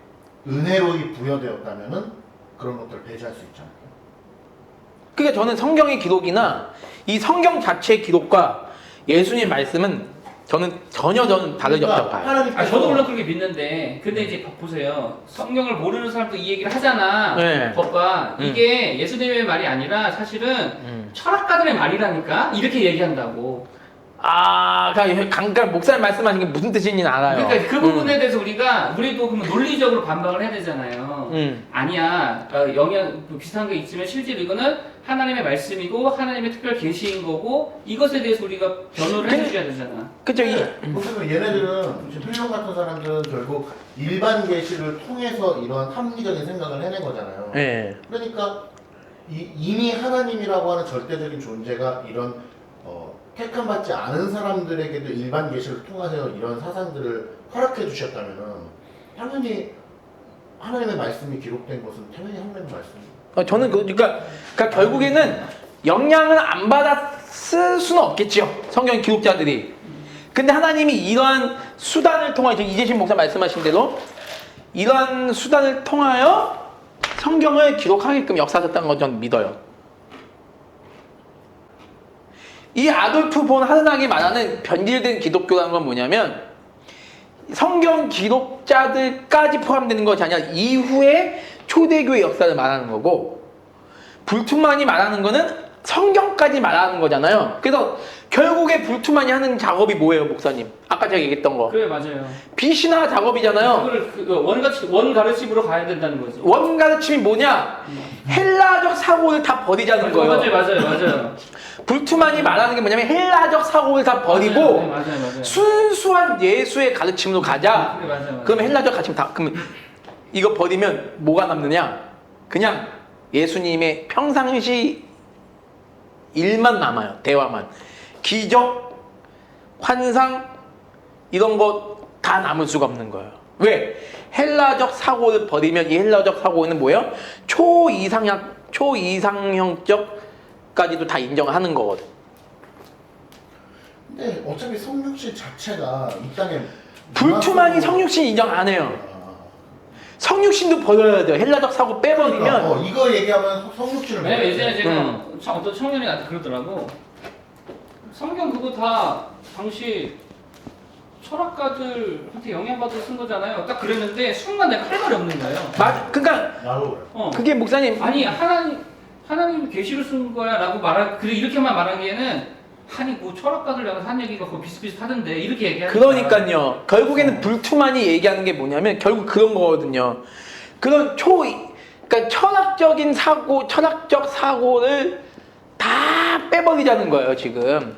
은혜로 부여되었다면은 그런 것들을 배제할 수 있지 않을까요? 그러니까 저는 성경의 기록이나 이 성경 자체의 기록과 예수님의 말씀은 전혀 다르지 않다고 봐요. 저도 물론 그렇게 믿는데 근데 이제 보세요. 성경을 모르는 사람도 이 얘기를 하잖아. 네. 법과 이게 예수님의 말이 아니라 사실은 철학가들의 말이라니까 이렇게 얘기한다고. 그러니까 목사님 말씀하신 게 무슨 뜻인지는 알아요. 그러니까 그 부분에 대해서 우리도 그러면 논리적으로 반박을 해야 되잖아요. 아니야, 영향 비슷한 게 있지만 실제로 이거는 하나님의 말씀이고 하나님의 특별 계시인 거고 이것에 대해서 우리가 변호를 해줘야 되잖아. 그렇죠. 보시면 얘네들은 지금 필룡 같은 사람들은 결국 일반 계시를 통해서 이런 합리적인 생각을 해낸 거잖아요. 네. 그러니까 이미 하나님이라고 하는 절대적인 존재가 이런 택함받지 않은 사람들에게도 일반 계시를 통해서 이런 사상들을 허락해 주셨다면은 당연히 하나님의 말씀이 기록된 것은 당연히 하나님의 말씀입니다. 저는 그러니까 결국에는 영향을 안 받았을 수는 없겠죠. 성경 기록자들이. 근데 하나님이 이러한 수단을 통하여 이재신 목사 말씀하신 대로 이러한 수단을 통하여 성경을 기록하게끔 역사하셨다는 걸 저는 믿어요. 이 아돌프 본 하르낙이 말하는 변질된 기독교라는 건 뭐냐면 성경 기록자들까지 포함되는 것이 아니라 이후에 초대교회 역사를 말하는 거고 불투만이 말하는 거는 성경까지 말하는 거잖아요. 그래서 결국에 불투만이 하는 작업이 뭐예요, 목사님? 아까 제가 얘기했던 거. 그래, 맞아요. 비신화 작업이잖아요. 그걸 원 가르침으로 가야 된다는 거지. 원 가르침이 뭐냐? 헬라적 사고를 다 버리자는 거예요. 맞아요. 불투만이 말하는 게 뭐냐면 헬라적 사고를 다 버리고 맞아요. 순수한 예수의 가르침으로 가자. 그래, 맞아요. 그러면 헬라적 가르침 다 그러면 이거 버리면 뭐가 남느냐? 그냥 예수님의 평상시 일만 남아요. 대화만. 기적, 환상 이런 거 다 남을 수가 없는 거예요. 왜? 헬라적 사고를 버리면 이 헬라적 사고는 뭐예요? 초이상형적까지도 다 인정하는 거거든. 근데 어차피 성육신 자체가 이 땅에 불투만이 성육신 인정 안 해요. 성육신도 버려야 돼요. 헬라적 사고 빼버리면. 그러니까, 이거 얘기하면 성육신을 왜냐면 예전에 제가 어떤 청년이 나한테 그러더라고. 성경 그거 다 당시 철학가들한테 영향받아서 쓴 거잖아요. 딱 그랬는데 순간 내가 할 말이 없는 거예요. 맞, 그러니까 나도 그래. 그게 목사님 아니 하나님 계시로 쓴 거야라고 그래 이렇게만 말하기에는 아니 뭐 철학가들 내가 한 얘기가 거의 비슷비슷하던데 이렇게 얘기하니까. 그러니까요. 결국에는 불투만이 얘기하는 게 뭐냐면 결국 그런 거거든요. 그런 그러니까 철학적인 사고, 철학적 사고를 다 빼버리자는 거예요, 지금.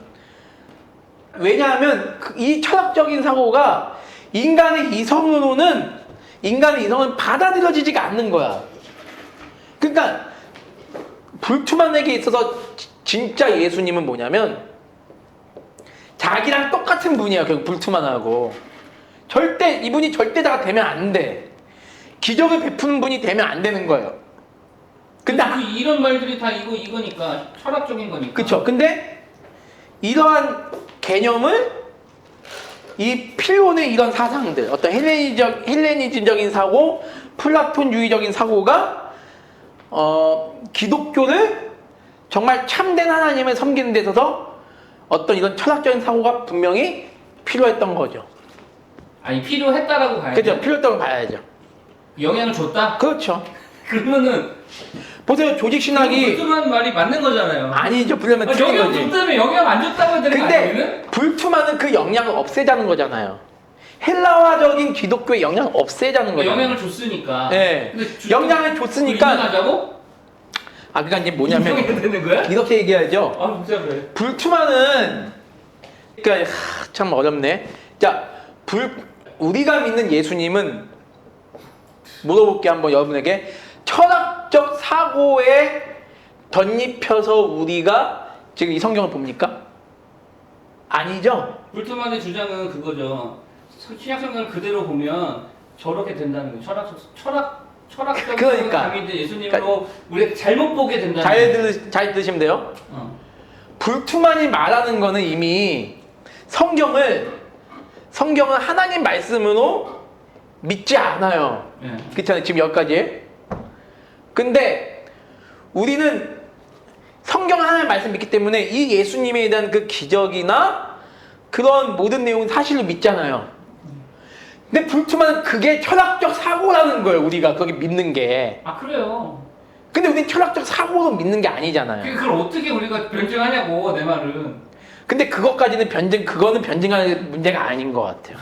왜냐하면 이 철학적인 사고가 인간의 이성은 받아들여지지가 않는 거야. 그러니까 불투만에게 있어서 진짜 예수님은 뭐냐면 자기랑 똑같은 분이야. 결국 불투만하고 이분이 절대자가 되면 안 돼. 기적을 베푸는 분이 되면 안 되는 거예요. 근데 이런 말들이 다 이거니까 철학적인 거니까. 그쵸. 근데 이러한 개념을 이 필론의 이런 사상들, 어떤 헬레니즘적인 사고, 플라톤주의적인 사고가 기독교를 정말 참된 하나님을 섬기는 데 있어서 어떤 이런 철학적인 사고가 분명히 필요했던 거죠. 아니 필요했다라고 봐야죠. 그죠? 필요했다고 봐야죠. 영향을 줬다? 그렇죠. 그러면은 보세요. 조직 신학이 불투만 말이 맞는 거잖아요. 아니죠. 불려면 틀린 영향 거지. 줬다면 영향 안 줬다고 해야 되는 거 아니에요? 근데 불투만은 그 영향을 없애자는 거잖아요. 헬라화적인 기독교의 영향을 없애자는 거잖아요. 영향을 줬으니까. 네. 근데 영향을 줬으니까. 인정하자고? 그러니까 이제 뭐냐면 인정해야 되는 거야? 이렇게 얘기하죠. 아 복잡해. 불투만은 그러니까 참 어렵네. 자, 우리가 믿는 예수님은 물어볼게 한번 여러분에게 철학적 사고에 덧입혀서 우리가 지금 이 성경을 봅니까? 아니죠. 불투만의 주장은 그거죠. 신약성경을 그대로 보면 저렇게 된다는 거예요. 철학적인 그러니까. 감인데 예수님으로 우리가 잘못 보게 된다는 거예요. 잘 들으시면 돼요. 불투만이 말하는 거는 이미 성경을 하나님 말씀으로 믿지 않아요. 네. 그렇잖아요. 지금 여기까지. 근데 우리는 성경 하나님 말씀 믿기 때문에 이 예수님에 대한 그 기적이나 그런 모든 내용은 사실을 믿잖아요. 근데 불투만은 그게 철학적 사고라는 거예요. 우리가 거기 믿는 게. 아 그래요. 근데 우리는 철학적 사고로 믿는 게 아니잖아요. 그걸 어떻게 우리가 변증하냐고 내 말은. 근데 그거는 변증하는 문제가 아닌 것 같아요.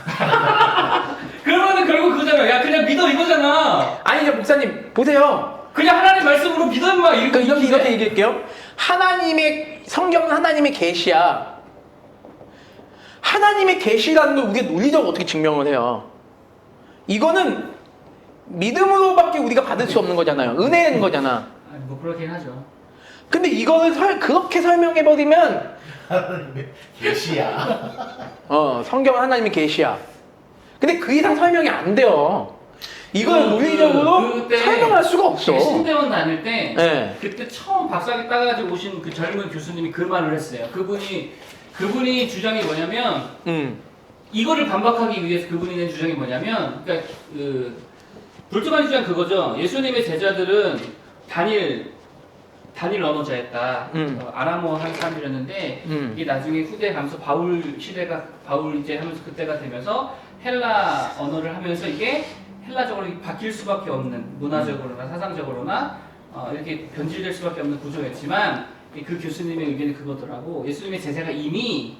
그러면은 결국 그거잖아. 야 그냥 믿어 이거잖아. 아니죠, 목사님 보세요. 그냥 하나님 말씀으로 믿어 임마 그러니까 이렇게 얘기할게요. 성경은 하나님의 계시야. 하나님의 계시라는 걸 우리가 논리적으로 어떻게 증명을 해요? 이거는 믿음으로밖에 우리가 받을 수 없는 거잖아요. 은혜인 거잖아. 아니 뭐 그렇긴 하죠. 근데 이거를 그렇게 설명해버리면 하나님의 계시야. 성경은 하나님의 계시야. 근데 그 이상 설명이 안 돼요. 이걸 논리적으로 설명할 수가 없어. 신대원 다닐 때 네. 그때 처음 박사학위 따가지고 오신 그 젊은 교수님이 그 말을 했어요. 그분이 주장이 뭐냐면 이거를 반박하기 위해서 그분이 낸 주장이 뭐냐면 그러니까 불투만 주장 그거죠. 예수님의 제자들은 단일 언어자였다. 아람어 한 사람들이었는데 이게 나중에 후대 가면서 바울 이제 하면서 그때가 되면서 헬라 언어를 하면서 이게 헬라적으로 바뀔 수밖에 없는 문화적으로나 사상적으로나 이렇게 변질될 수밖에 없는 구조였지만 그 교수님의 의견이 그거더라고. 예수님의 제자가 이미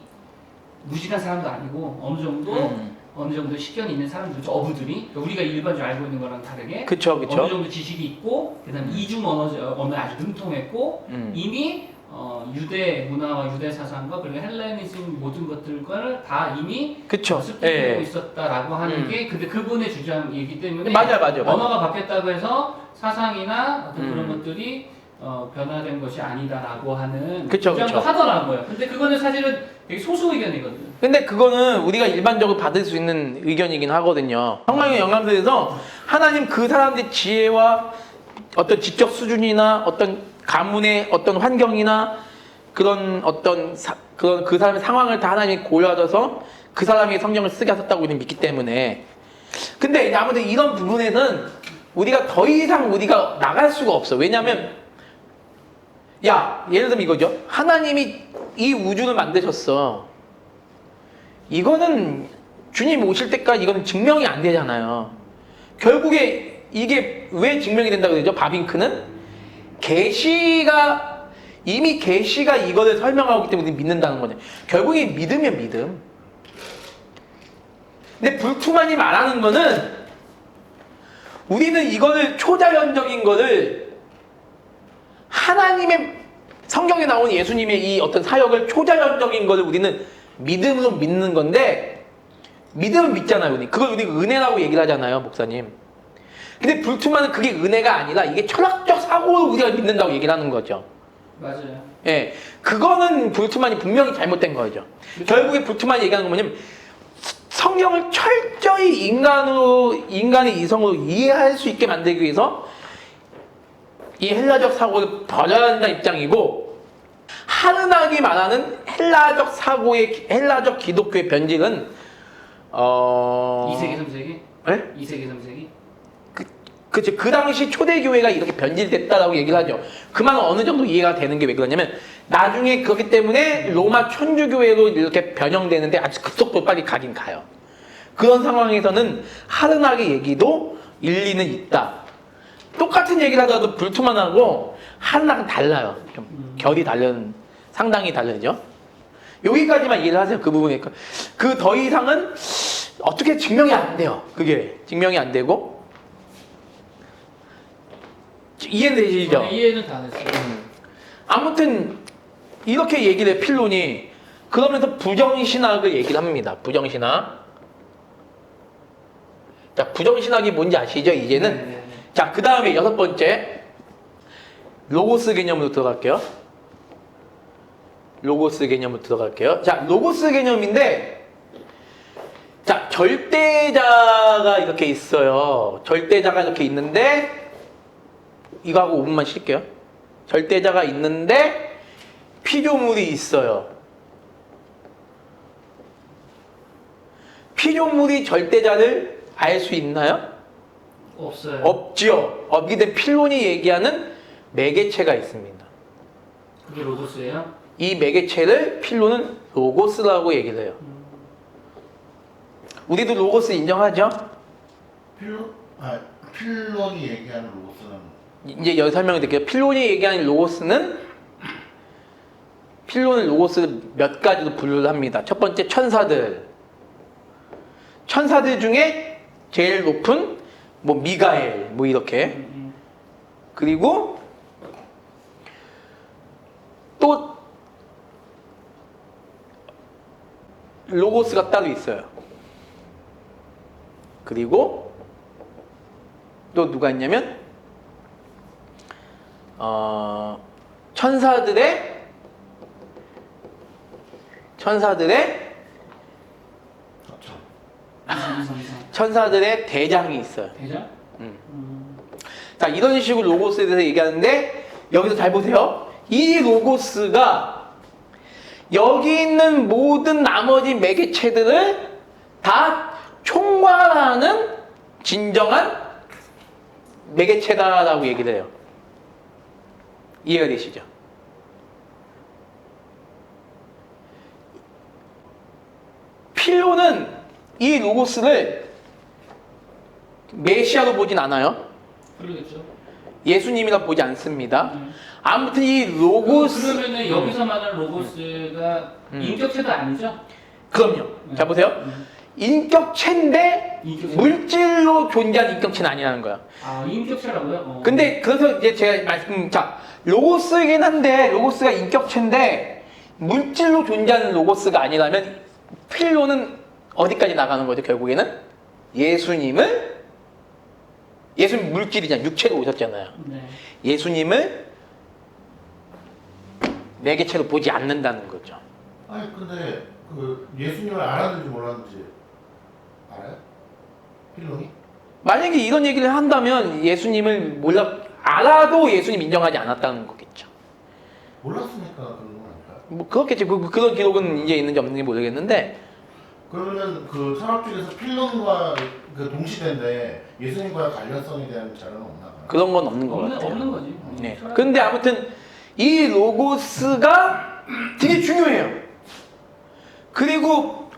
무식한 사람도 아니고 어느 정도 식견이 있는 사람들이죠. 어부들이 우리가 일반적으로 알고 있는 거랑 다르게 그쵸. 어느 정도 지식이 있고 그다음에 이중 언어에 아주 능통했고 이미 유대 문화와 유대 사상과 그리고 헬레니즘 모든 것들을 다 이미 습득하고 있었다라고 하는 게 근데 그분의 주장이기 때문에 맞아요. 언어가 바뀌었다고 해서 사상이나 어떤 그런 것들이 변화된 것이 아니다라고 하는 주장도 하더라고요. 근데 그거는 사실은 되게 소수 의견이거든요. 근데 그거는 우리가 일반적으로 받을 수 있는 의견이긴 하거든요. 성령의 영감 속에서 하나님 그 사람들의 지혜와 어떤 지적 수준이나 어떤 가문의 어떤 환경이나 그런 그 사람의 상황을 다 하나님이 고려하셔서 그 사람이 성경을 쓰게 하셨다고 우리는 믿기 때문에. 근데 아무튼 이런 부분에는 우리가 더 이상 우리가 나갈 수가 없어. 왜냐하면 예를 들면 이거죠. 하나님이 이 우주를 만드셨어. 이거는 주님 오실 때까지 이거는 증명이 안 되잖아요. 결국에 이게 왜 증명이 된다고 그러죠? 바빙크는 이미 계시가 이거를 설명하기 때문에 믿는다는 거죠. 결국에 믿으면 믿음. 근데 불투만이 말하는 거는 우리는 이거를 초자연적인 거를 하나님의 성경에 나오는 예수님의 이 어떤 사역을 초자연적인 거를 우리는 믿음으로 믿는 건데 믿음은 믿잖아요. 그걸 우리가 은혜라고 얘기를 하잖아요, 목사님. 근데 불투만은 그게 은혜가 아니라 이게 철학적 사고를 우리가 믿는다고 얘기를 하는 거죠. 맞아요. 예, 그거는 불투만이 분명히 잘못된 거죠. 결국에 불투만이 얘기하는 건 뭐냐면 성경을 철저히 인간의 이성으로 이해할 수 있게 만들기 위해서 이 헬라적 사고를 버려야 한다는 입장이고, 하르낙이 말하는 헬라적 기독교의 변질은 2세기 3세기? 네? 2세기 3세기? 그치. 그 당시 초대교회가 이렇게 변질됐다라고 얘기를 하죠. 그 말은 어느 정도 이해가 되는 게 왜 그러냐면, 나중에 그렇기 때문에 로마 천주교회로 이렇게 변형되는데 아주 급속도로 빨리 가긴 가요. 그런 상황에서는 하르낙의 얘기도 일리는 있다. 똑같은 얘기를 하더라도 불투만하고 하르낙은 달라요. 좀 결이 상당히 다르죠. 여기까지만 이해를 하세요. 그 부분에. 그 더 이상은 어떻게 증명이 안 돼요. 그게 증명이 안 되고. 이해는 되시죠? 이해는 다 됐어요. 아무튼 이렇게 얘기를 해, 필론이. 그러면서 부정신학을 얘기를 합니다. 부정신학. 자, 부정신학이 뭔지 아시죠? 이제는. 네. 자, 그 다음에 6번째 로고스 개념으로 들어갈게요. 로고스 개념으로 들어갈게요. 자, 로고스 개념인데, 자, 절대자가 이렇게 있어요. 절대자가 이렇게 있는데, 이거 하고 5분만 쉴게요. 절대자가 있는데 피조물이 있어요. 피조물이 절대자를 알 수 있나요? 없어요. 없지요. 없기 때문에 필론이 얘기하는 매개체가 있습니다. 그게 로고스예요? 이 매개체를 필론은 로고스라고 얘기를 해요. 우리도 로고스 인정하죠? 필론이 얘기하는 로고스는 이제 여기 설명을 드릴게요. 필론이 얘기하는 로고스는 로고스를 몇 가지로 분류를 합니다. 첫 번째, 천사들. 천사들 중에 제일 높은 미가엘 이렇게. 그리고 또 로고스가 따로 있어요. 그리고 또 누가 있냐면 천사들의 대장이 있어요. 대장? 자, 이런 식으로 로고스에 대해서 얘기하는데, 여기서 잘 보세요. 이 로고스가 여기 있는 모든 나머지 매개체들을 다 총괄하는 진정한 매개체다라고 얘기를 해요. 이해가 되시죠? 필로는 이 로고스를 메시아로 보진 않아요. 그러겠죠. 예수님이라 보지 않습니다. 아무튼 이 로고스. 그러면은 여기서 말하는 로고스가 인격체도 아니죠? 그럼요. 자, 보세요. 인격체인데 물질로 존재하는 인격체는 아니라는 거야. 아, 인격체라고요? 근데 그래서 이제 제가 로고스이긴 한데, 로고스가 인격체인데 물질로 존재하는 로고스가 아니라면 필로는 어디까지 나가는 거죠? 결국에는 예수님 물질이잖아요. 육체로 오셨잖아요. 네. 예수님을 매개체로 보지 않는다는 거죠. 아니 근데 그 예수님을 알았는지 몰랐는지 알아요? 필론이? 만약에 이런 얘기를 한다면 예수님을 알아도 예수님 인정하지 않았다는 거겠죠. 몰랐으니까 그런 건 아닐까요? 그렇겠지. 그런 기록은 이제 있는지 없는지 모르겠는데. 그러면 그 철학적에서 필론과 그 동시대인데 예수님과 관련성에 대한 자료는 없나 봐요. 그런 건 없는 것 같아요. 없는 거지. 네. 근데 아무튼 이 로고스가 되게 중요해요. 그리고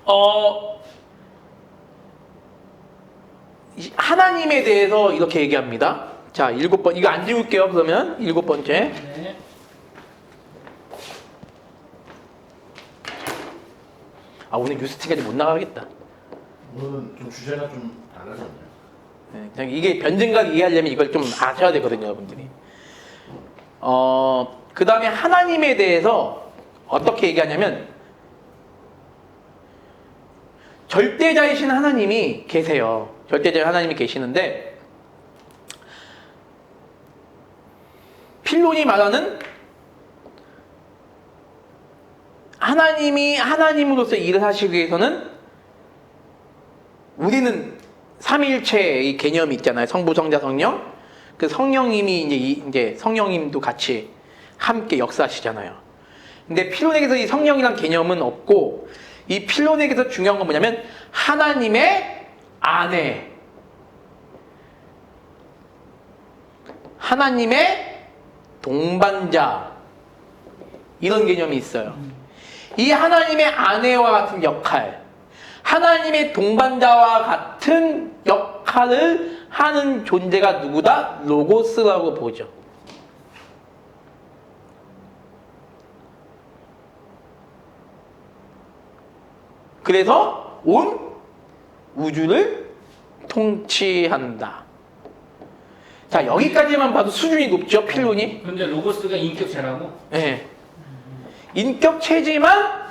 하나님에 대해서 이렇게 얘기합니다. 자, 7번 이거 안 지울게요. 그러면 7번째. 네. 아, 오늘 뉴스티까지 못 나가겠다. 오늘은 좀 주제가 좀 달라졌네요. 네, 그냥 이게 변증각 이해하려면 이걸 좀 아셔야 되거든요, 여러분들이. 그 다음에 하나님에 대해서 어떻게 얘기하냐면 절대자이신 하나님이 계세요. 절대자의 하나님이 계시는데 필론이 말하는 하나님이 하나님으로서 일을 하시기 위해서는 우리는 삼위일체의 개념이 있잖아요. 성부, 성자, 성령. 그 성령님이 이제 성령님도 같이 함께 역사하시잖아요. 근데 필론에게서 이 성령이란 개념은 없고 이 필론에게서 중요한 건 뭐냐면 하나님의 아내, 하나님의 동반자 이런 개념이 있어요. 이 하나님의 아내와 같은 역할, 하나님의 동반자와 같은 역할을 하는 존재가 누구다? 로고스라고 보죠. 그래서 온 우주를 통치한다. 자, 여기까지만 봐도 수준이 높죠, 필론이? 근데 로고스가 인격체라고? 네. 인격체지만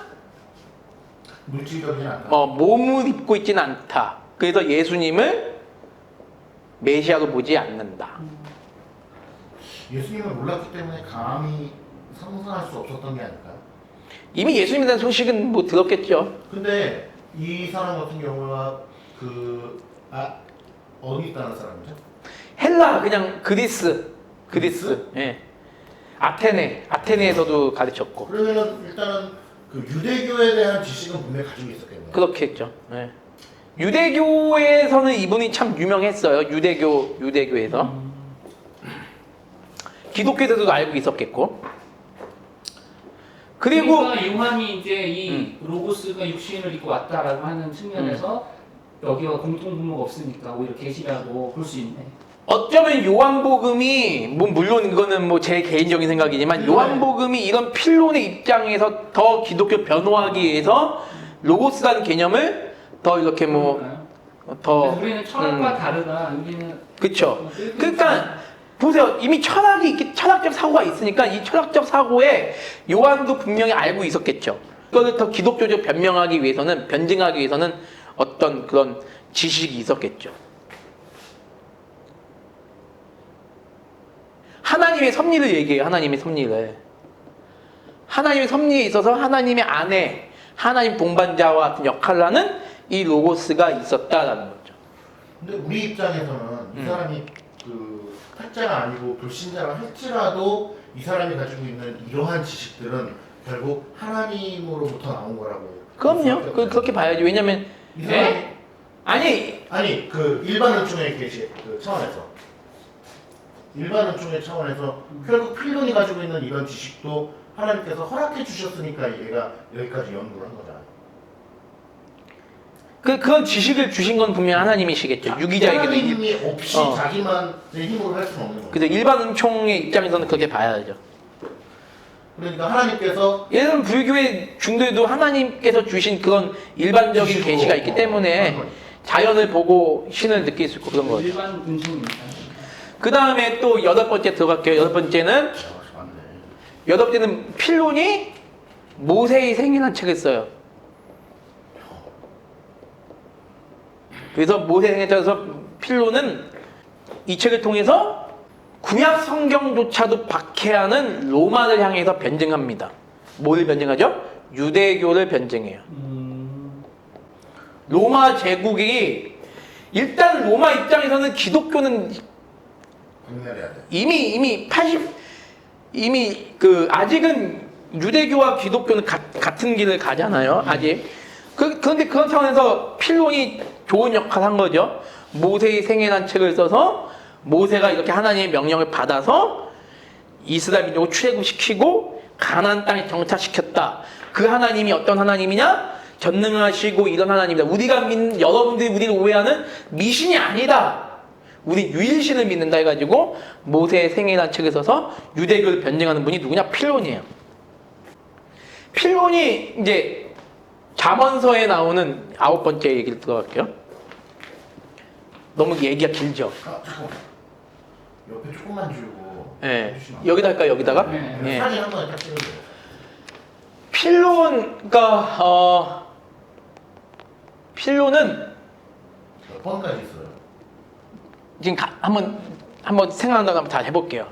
물질적이지 않다. 몸을 입고 있지는 않다. 그래서 예수님을 메시아로 보지 않는다. 예수님을 몰랐기 때문에 감히 상상할 수 없었던 게 아닐까요? 이미 예수님에 대한 소식은 뭐 들었겠죠. 근데 이 사람 같은 경우가 어디 있다는 사람이죠? 헬라, 그냥 그리스. 예. 아테네에서도 가르쳤고. 그러면 일단은 그 유대교에 대한 지식은 분명히 가지고 있었겠네요. 그렇겠죠. 예. 유대교에서는 이분이 참 유명했어요. 유대교에서. 기독교에서도 알고 있었겠고. 그리고 그러니까 요한이 이제 이 로고스가 육신을 입고 왔다라고 하는 측면에서 여기와 공통 분모가 없으니까 오히려 계시라고 볼 수 있네. 어쩌면 요한복음이 물론 이거는 제 개인적인 생각이지만 요한복음이 이런 필론의 입장에서 더 기독교 변호하기 위해서 로고스라는 개념을 더 이렇게 그러니까요. 더 그래서 우리는 철학과 다르다. 우리는 그렇죠. 그러니까 보세요. 이미 철학적 사고가 있으니까 이 철학적 사고에 요한도 분명히 알고 있었겠죠. 그거를 더 기독교적 변증하기 위해서는 어떤 그런 지식이 있었겠죠. 하나님의 섭리를 얘기해요. 하나님의 섭리를. 하나님의 섭리에 있어서 하나님의 아내, 하나님 동반자와 같은 역할을 하는 이 로고스가 있었다라는 거죠. 근데 우리 입장에서는 이 사람이 그 타짜가 아니고 불신자라 할지라도 이 사람이 가지고 있는 이러한 지식들은 결국 하나님으로부터 나온 거라고. 그럼요. 그렇게 봐야지. 왜냐면 이 사람이 아니 그 일반 은총의 계시 그 차원에서 일반 은총의 차원에서 결국 필론이 가지고 있는 이런 지식도 하나님께서 허락해 주셨으니까 얘가 여기까지 연구를 한 거잖아요. 그런 지식을 주신 건 분명 하나님이시겠죠. 유기자에게도. 하나님이 없이 자기만의 힘으로 할 수는 없는 거예요. 그래서 일반 은총의 입장에서는 그렇게 봐야죠. 그러니까 하나님께서 예를 들면 불교의 중도에도 하나님께서 주신 그런 일반적인 지식으로, 계시가 있기 때문에 자연을 보고 신을 느낄 수 있고 그런 거죠. 일반 은총입니다. 그 다음에 또 8번째 들어갈게요. 8번째는 필론이 모세의 생일한 책을 써요. 그래서 모세의 생일에서 필론은 이 책을 통해서 구약 성경조차도 박해하는 로마를 향해서 변증합니다. 뭘 변증하죠? 유대교를 변증해요. 로마 제국이 일단 로마 입장에서는 기독교는 이미 아직은 유대교와 기독교는 같은 길을 가잖아요. 아직. 그런데 그런 차원에서 필론이 좋은 역할을 한 거죠. 모세의 생애란 책을 써서 모세가 이렇게 하나님의 명령을 받아서 이스라엘 민족을 출애굽시키고 가나안 땅에 정착시켰다. 그 하나님이 어떤 하나님이냐? 전능하시고 이런 하나님이다. 우리가 믿는, 여러분들이 우리를 오해하는 미신이 아니다. 우리 유일신을 믿는다 해가지고 모세의 생애라는 책을 써서 유대교를 변증하는 분이 누구냐? 필론이에요. 필론이 이제 잠언서에 나오는 9번째 얘기를 들어갈게요. 너무 얘기가 길죠? 조금 옆에 조금만 주고 예. 해주시면 여기다 할까요? 여기다가? 네. 예. 사진 한 번에 딱 찍으세요. 필론은 몇 번까지 있어요? 지금 한번 생각한다고 한번 다 해볼게요.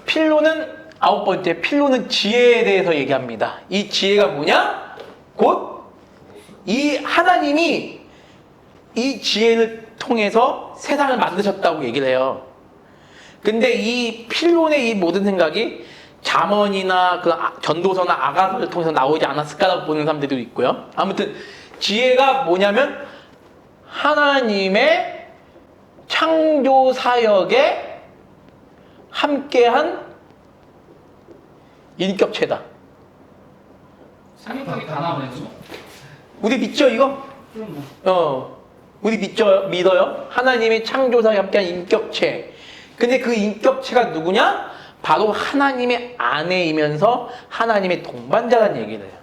필론은 9번째, 필론은 지혜에 대해서 얘기합니다. 이 지혜가 뭐냐? 곧 이 하나님이 이 지혜를 통해서 세상을 만드셨다고 얘기를 해요. 근데 이 필론의 이 모든 생각이 잠언이나 그 전도서나 아가서를 통해서 나오지 않았을까라고 보는 사람들도 있고요. 아무튼 지혜가 뭐냐면 하나님의 창조 사역에 함께한 인격체다. 상륙하게 다 나오네. 우리 믿죠 이거? 그럼 뭐. 우리 믿어요? 하나님의 창조 사역에 함께한 인격체. 근데 그 인격체가 누구냐? 바로 하나님의 아내이면서 하나님의 동반자라는 얘기를 해요.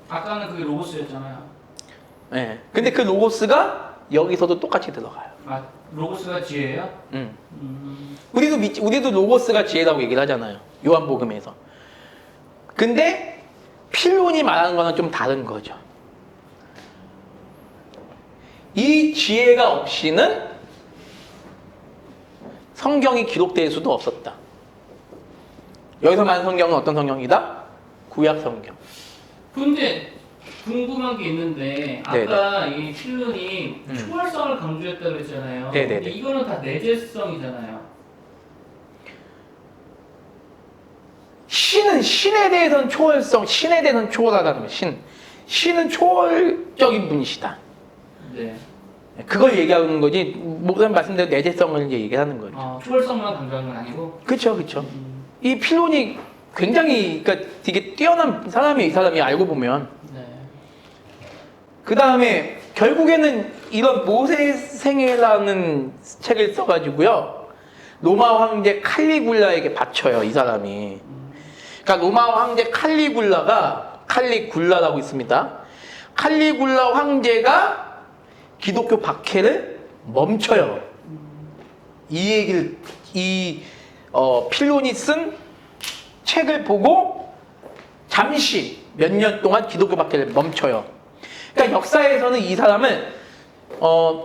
아까는 그게 로고스였잖아요. 네. 근데 그 로고스가 여기서도 똑같이 들어가요. 아, 로고스가 지혜예요? 우리도 로고스가 지혜라고 얘기를 하잖아요. 요한복음에서. 근데 필론이 말하는 거는 좀 다른 거죠. 이 지혜가 없이는 성경이 기록될 수도 없었다. 여기서 말하는 성경은 어떤 성경이다? 구약 성경. 근데 궁금한 게 있는데 아까 이 필론이 초월성을 강조했다고 그랬잖아요. 네네네. 근데 이거는 다 내재성이잖아요. 신에 대해서는 초월성, 신에 대해서는 초월하다는 거예요. 신은 초월적인 분이시다. 네. 그걸 얘기하는 거지. 모든 말씀대로 내재성을 이제 얘기하는 거죠. 초월성만 강조하는 건 아니고. 그렇죠. 이 필론이 굉장히 그러니까 되게 뛰어난 사람이 이 사람이 알고 보면. 네. 그 다음에 결국에는 이런 모세의 생애라는 책을 써가지고요. 로마 황제 칼리굴라에게 바쳐요. 이 사람이. 그러니까 로마 황제 칼리굴라라고 있습니다. 칼리굴라 황제가 기독교 박해를 멈춰요. 이 얘기를 필론이 쓴 책을 보고 잠시 몇 년 동안 기독교 박해를 멈춰요. 그러니까 역사에서는 이 사람을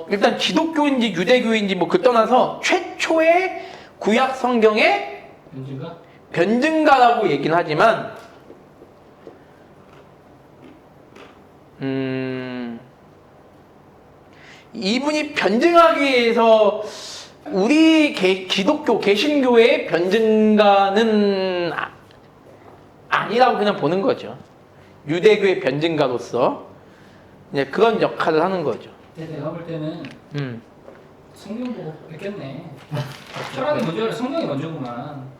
일단 기독교인지 유대교인지 뭐 그 떠나서 최초의 구약 성경의 왠지가? 변증가라고 얘기는 하지만 이분이 변증하기 위해서 우리 기독교 개신교의 변증가는 아니라고 그냥 보는 거죠. 유대교의 변증가로서 이제 그런 역할을 하는 거죠. 내가 볼 때는 성경 보고 뵙겠네. 철학이 먼저, 성경이 먼저구만.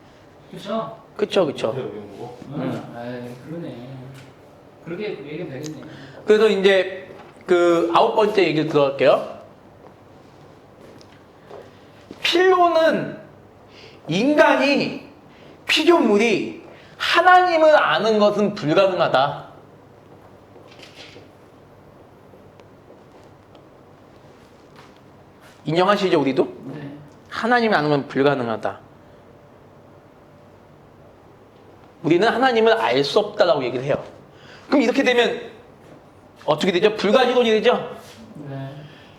그렇죠? 그쵸. 그러네. 그렇게 얘기하면 되겠네. 그래서 이제 그 9번째 얘기를 들어갈게요. 필론은 인간이 피조물이 하나님을 아는 것은 불가능하다. 인정하시죠, 우리도? 네. 하나님을 아는 건 불가능하다. 우리는 하나님을 알 수 없다라고 얘기를 해요. 그럼 이렇게 되면 어떻게 되죠? 불가지론이 되죠? 네.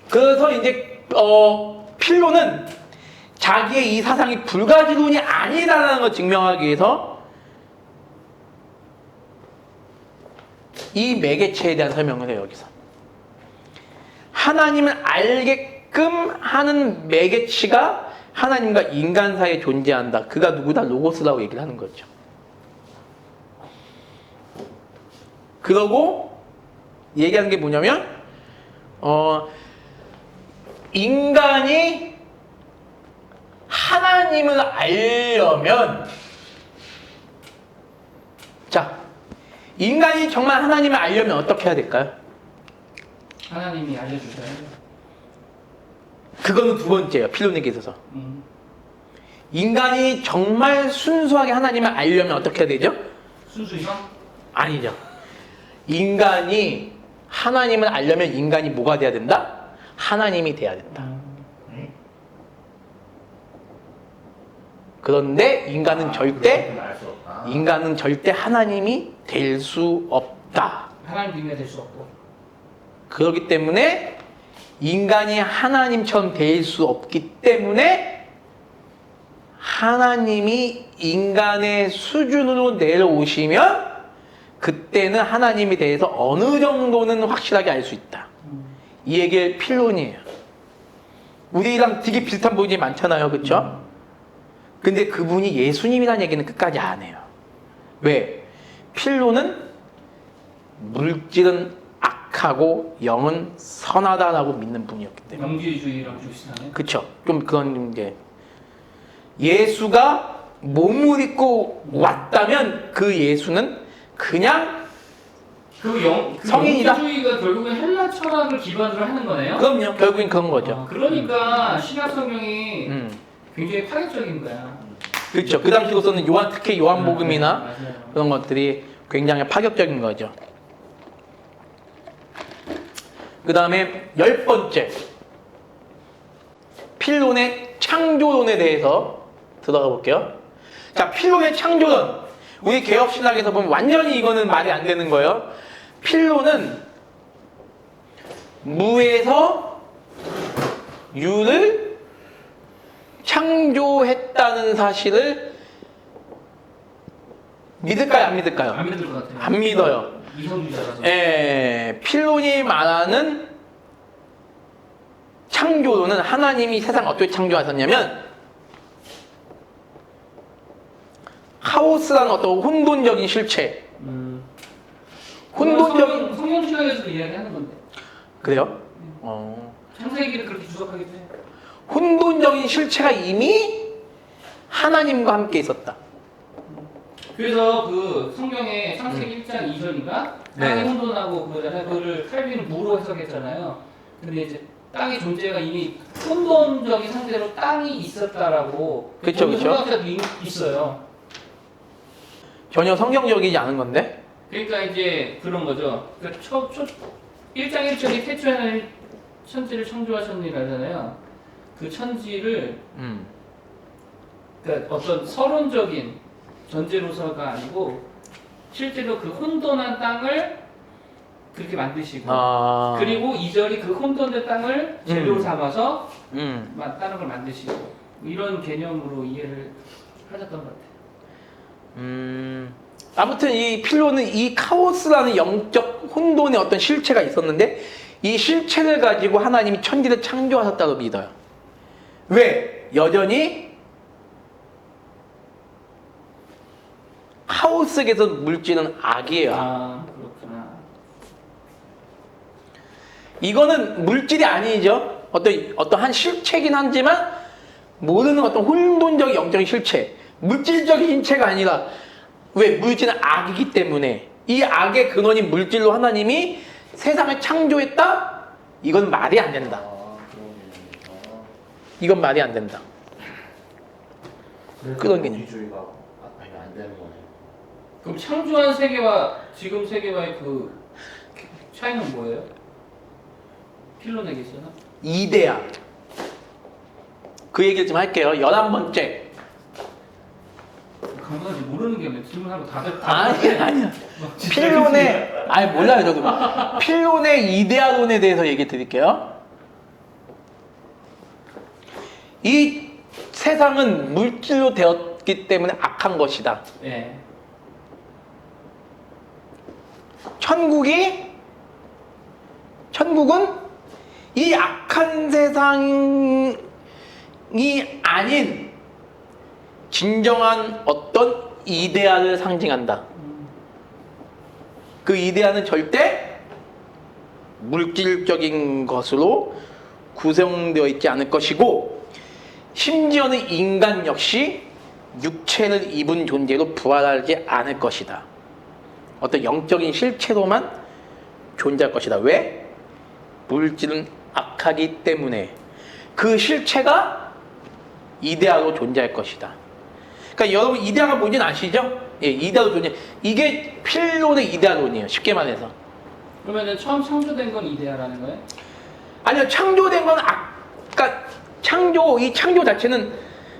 그래서 이제 필론은 자기의 이 사상이 불가지론이 아니다라는 걸 증명하기 위해서 이 매개체에 대한 설명을 해요. 여기서 하나님을 알게끔 하는 매개체가 하나님과 인간 사이에 존재한다. 그가 누구다? 로고스라고 얘기를 하는 거죠. 그러고 얘기하는 게 뭐냐면 인간이 하나님을 알려면 자, 인간이 정말 하나님을 알려면 어떻게 해야 될까요? 하나님이 알려주셔야죠. 그거는 두 번째예요. 필론에게 있어서. 인간이 정말 순수하게 하나님을 알려면 어떻게 해야 되죠? 순수형? 아니죠. 인간이 하나님을 알려면 인간이 뭐가 돼야 된다? 하나님이 돼야 된다. 그런데 인간은 절대 하나님이 될 수 없다. 하나님 비밀이 될 수 없고. 그렇기 때문에 인간이 하나님처럼 될 수 없기 때문에 하나님이 인간의 수준으로 내려오시면 그때는 하나님에 대해서 어느 정도는 확실하게 알 수 있다. 이 얘기의 필론이에요. 우리랑 되게 비슷한 부분이 많잖아요. 그렇죠? 근데 그분이 예수님이라는 얘기는 끝까지 안 해요. 왜? 필론은 물질은 악하고 영은 선하다라고 믿는 분이었기 때문에. 영지주의랑 좀 비슷하네. 그쵸. 좀 그런 게. 예수가 몸을 입고 왔다면 그 예수는 그냥 성인이다? 영지주의가 결국은 헬라 철학을 기반으로 하는 거네요. 그럼요. 결국엔 그런 거죠. 그러니까 신약 성경이 굉장히 파격적인 거야. 그렇죠. 그 당시로서는 특히 요한복음이나 맞아요. 그런 것들이 굉장히 파격적인 거죠. 그 다음에 10번째. 필론의 창조론에 대해서 들어가 볼게요. 자, 필론의 창조론. 우리 개혁신학에서 보면 완전히 이거는 말이 안 되는 거예요. 필론은 무에서 유를 창조했다는 사실을 믿을까요? 안 믿을까요? 안 믿을 것 같아요. 안 믿어요. 이성주의자라서. 필론이 말하는 창조론은 하나님이 세상을 어떻게 창조하셨냐면 카오스라는 어떤 혼돈적인 실체. 혼돈적인 성경 신학에서도 이야기하는 건데. 그래요? 창세기를 그렇게 주석하기도 해요. 혼돈적인 실체가 이미 하나님과 함께 있었다. 그래서 그 성경에 창세기 1장 2절인가 땅이 네. 혼돈하고 그러잖아요. 그거를 칼빈은 무로 해석했잖아요. 근데 이제 땅의 존재가 이미 혼돈적인 상태로 땅이 있었다라고 그쵸, 그쵸. 성경자도 있어요. 전혀 성경적이지 않은 건데. 그러니까 이제 그런 거죠. 그러니까 1장 1절이 태초에 하나님 천지를 창조하셨니라잖아요. 그 천지를 그러니까 어떤 서론적인 전제로서가 아니고 실제로 그 혼돈한 땅을 그렇게 만드시고 그리고 2절이 그 혼돈된 땅을 재료로 삼아서 다른 걸 만드시고 이런 개념으로 이해를 하셨던 것 같아요. 아무튼 이 필론은 이 카오스라는 영적 혼돈의 어떤 실체가 있었는데 이 실체를 가지고 하나님이 천지를 창조하셨다고 믿어요. 왜? 여전히 카오스 속에서 물질은 악이에요. 아 그렇구나. 이거는 물질이 아니죠. 어떤 한 실체긴 하지만 모르는 어떤 혼돈적인 영적인 실체, 물질적인 실체가 아니라 왜 물질은 악이기 때문에 이 악의 근원인 물질로 하나님이 세상을 창조했다? 이건 말이 안 된다. 이건 말이 안 된다. 그런 개념. 주의가 안 되는 거네. 그럼 창조한 세계와 지금 세계와의 그 차이는 뭐예요? 필론에게 있어나? 이데아. 그 얘기를 좀 할게요. 11번째. 강단지 모르는 게 없네. 질문하고 다들 아니야. 필론의, 몰라요, 저도. 필론의 이데아론에 대해서 얘기 드릴게요. 이 세상은 물질로 되었기 때문에 악한 것이다. 네. 천국은 이 악한 세상이 아닌 진정한 어떤 이데아를 상징한다. 그 이데아는 절대 물질적인 것으로 구성되어 있지 않을 것이고 심지어는 인간 역시 육체를 입은 존재로 부활하지 않을 것이다. 어떤 영적인 실체로만 존재할 것이다. 왜? 물질은 악하기 때문에 그 실체가 이데아로 존재할 것이다. 그러니까 여러분 이데아가 뭔지는 아시죠? 예, 이데아로 존재. 이게 필론의 이데아론이에요. 쉽게 말해서. 그러면은 처음 창조된 건 이데아라는 거예요? 아니요, 창조된 건 그러니까 이 창조 자체는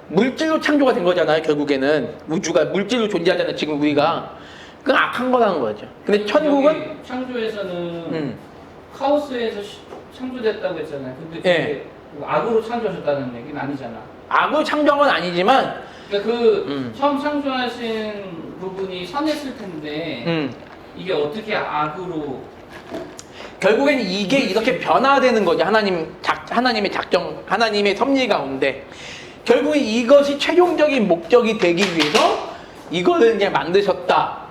물질로 창조가 된 거잖아요. 결국에는 우주가 물질로 존재하잖아요. 지금 우리가 그건 악한 거라는 거죠. 근데 천국은 여기 창조에서는 카오스에서 창조됐다고 했잖아요. 근데 그게 예. 악으로 창조하셨다는 얘기는 아니잖아. 악으로 창조한 건 아니지만 그러니까 처음 창조하신 부분이 선했을 텐데 이게 어떻게 악으로 결국엔 이게 이렇게 변화되는 거죠. 하나님의 작정, 하나님의 섭리 가운데 결국엔 이것이 최종적인 목적이 되기 위해서 이거를 이제 만드셨다.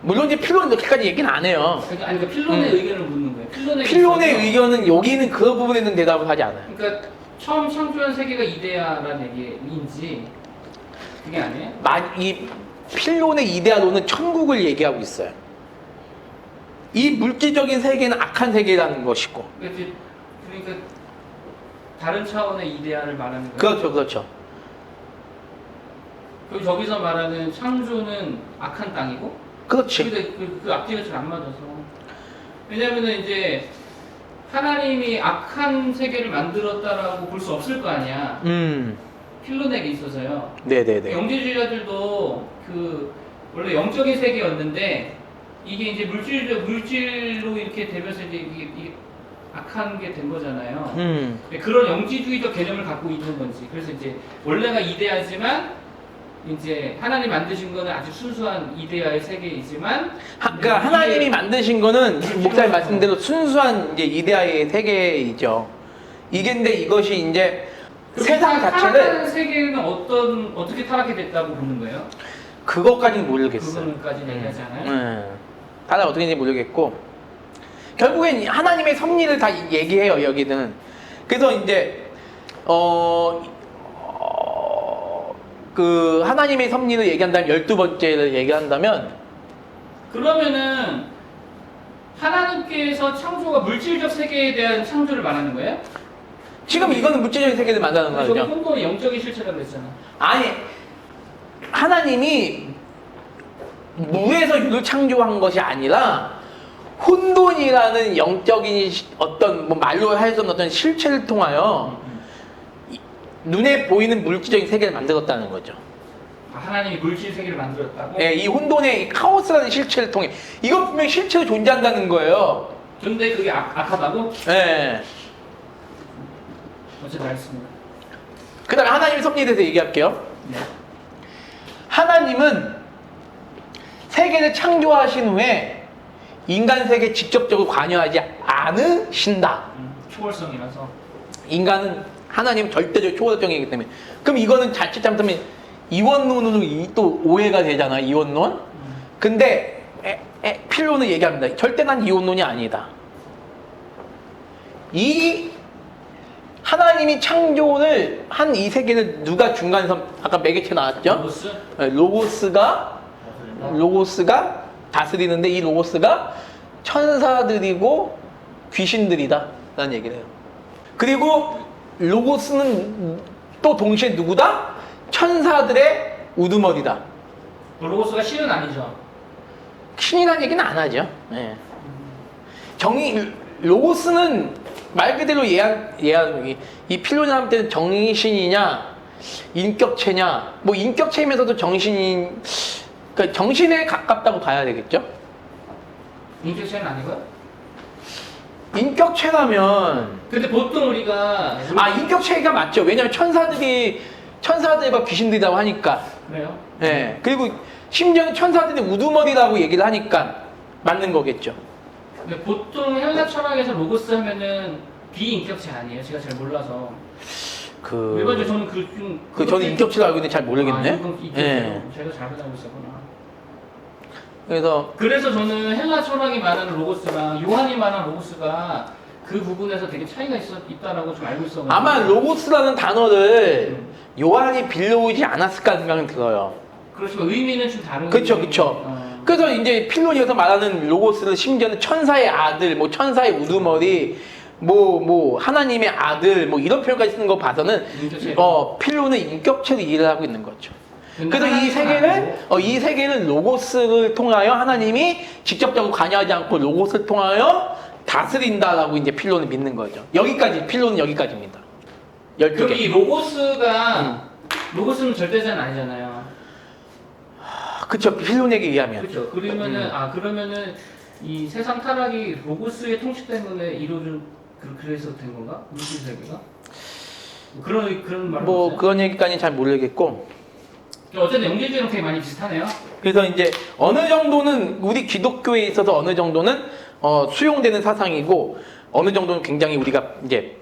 물론 이제 필론은 이렇게까지 얘기는 안 해요. 그러니까 필론의 의견을 묻는 거예요. 필론의 의견은 여기는 그 부분에는 대답을 하지 않아요. 그러니까 처음 창조한 세계가 이데아라는 얘기인지 그게 아니에요? 이 필론의 이데아론은 천국을 얘기하고 있어요. 이 물질적인 세계는 악한 세계라는 것이고. 그러니까 다른 차원의 이데아를 말하는 거예요. 그렇죠, 그렇죠. 그럼 저기서 말하는 창조는 악한 땅이고, 그렇지. 근데 그 앞뒤가 잘 안 맞아서. 왜냐면은 이제 하나님이 악한 세계를 만들었다라고 볼 수 없을 거 아니야. 필론에게 있어서요. 네네네. 영재주의자들도 원래 영적인 세계였는데 이게 이제 물질로 이렇게 되면서 이제 이게 악한 게 된 거잖아요. 그런 영지주의적 개념을 갖고 있는 건지. 그래서 이제 원래가 이데아지만 이제 하나님 만드신 거는 아주 순수한 이데아의 세계이지만, 그러니까 하나님이 만드신 거는 목사님 말씀대로 순수한 이제 이데아의 세계이죠. 근데 이것이 이제 세상 자체를 타락한 세계는 어떻게 타락이 됐다고 보는 거예요? 그것까지는 모르겠어요. 그거까지는 얘기하지 않아요? 다들 어떻게인지 모르겠고 결국엔 하나님의 섭리를 다 얘기해요. 여기는. 그래서 이제 그 하나님의 섭리를 얘기한다면 12번째를 얘기한다면 그러면은 하나님께서 창조가 물질적 세계에 대한 창조를 말하는 거예요? 지금 이거는 물질적인 세계를 만드는 저기 거죠. 혼돈이 영적인 실체라고 그랬잖아. 아니, 하나님이 무에서 유를 창조한 것이 아니라 혼돈이라는 영적인 어떤 말로 할 수 없는 어떤 실체를 통하여 눈에 보이는 물질적인 세계를 만들었다는 거죠. 하나님이 물질 세계를 만들었다고? 네, 이 혼돈의 이 카오스라는 실체를 통해 이건 분명히 실체로 존재한다는 거예요. 근데 그게 악하다고? 네. 어쨌든 알겠습니다. 그 다음에 하나님의 섭리에 대해서 얘기할게요. 네. 하나님은 세계를 창조하신 후에 인간 세계에 직접적으로 관여하지 않으신다. 초월성이라서. 인간은 하나님 절대적 초월성이기 때문에. 그럼 이거는 자칫 잘못하면 이원론으로 또 오해가 되잖아. 이원론. 근데 필론은 얘기합니다. 절대 난 이원론이 아니다. 이 하나님이 창조를 한 이 세계를 누가 중간선 아까 매개체 나왔죠? 로고스? 로고스가 다스리는데 이 로고스가 천사들이고 귀신들이다 라는 얘기를 해요. 그리고 로고스는 또 동시에 누구다? 천사들의 우두머리다. 로고스가 신은 아니죠? 신이라는 얘기는 안 하죠. 네. 로고스는 말 그대로 이 필론이라는 때는 정신이냐 인격체냐 뭐 인격체이면서도 그러니까 정신에 가깝다고 봐야 되겠죠? 인격체는 아니고요? 인격체라면 근데 보통 우리가 인격체가 맞죠. 왜냐면 천사들과 귀신들이라고 하니까. 그래요? 네. 그리고 심지어는 천사들이 우두머리라고 얘기를 하니까 맞는 거겠죠. 근데 보통 헬라 철학에서 로고스 하면은 비인격체 아니에요? 제가 잘 몰라서. 일반적으로 저는 저는 인격체로 알고 있는데 잘 모르겠네. 이건 인격체요. 제가 잘못 알고 있었구나. 그래서 저는 헬라 철학이 말하는 로고스랑 요한이 말하는 로고스가 그 부분에서 되게 차이가 있다라고 좀 알고 있어가지고. 아마 로고스라는 단어를 요한이 빌려오지 않았을까 생각은 들어요. 그렇지만 의미는 좀 다른. 그쵸. 그래서 이제 필론이어서 말하는 로고스는 심지어는 천사의 아들, 뭐 천사의 우두머리, 뭐 하나님의 아들 뭐 이런 표현까지 쓰는 거 봐서는 인격체로. 필로는 인격체로 이해를 하고 있는 거죠. 근데 그래서 이 하나님은 이 세계는 로고스를 통하여 하나님이 직접적으로 관여하지 않고 로고스를 통하여 다스린다라고 이제 필로는 믿는 거죠. 여기까지 필로는 여기까지입니다. 그럼 12개. 이 로고스가 로고스는 절대자는 아니잖아요. 그쵸. 필론에게 의하면. 그렇죠. 그러면은 그러면은 이 세상 타락이 로고스의 통치 때문에 이루어진 그래서 된 건가? 무슨 세계가? 그런 말. 뭐 그런 얘기까지는 잘 모르겠고. 어쨌든 영재주의랑 되게 많이 비슷하네요. 그래서 이제 어느 정도는 우리 기독교에 있어서 어느 정도는 수용되는 사상이고 어느 정도는 굉장히 우리가 이제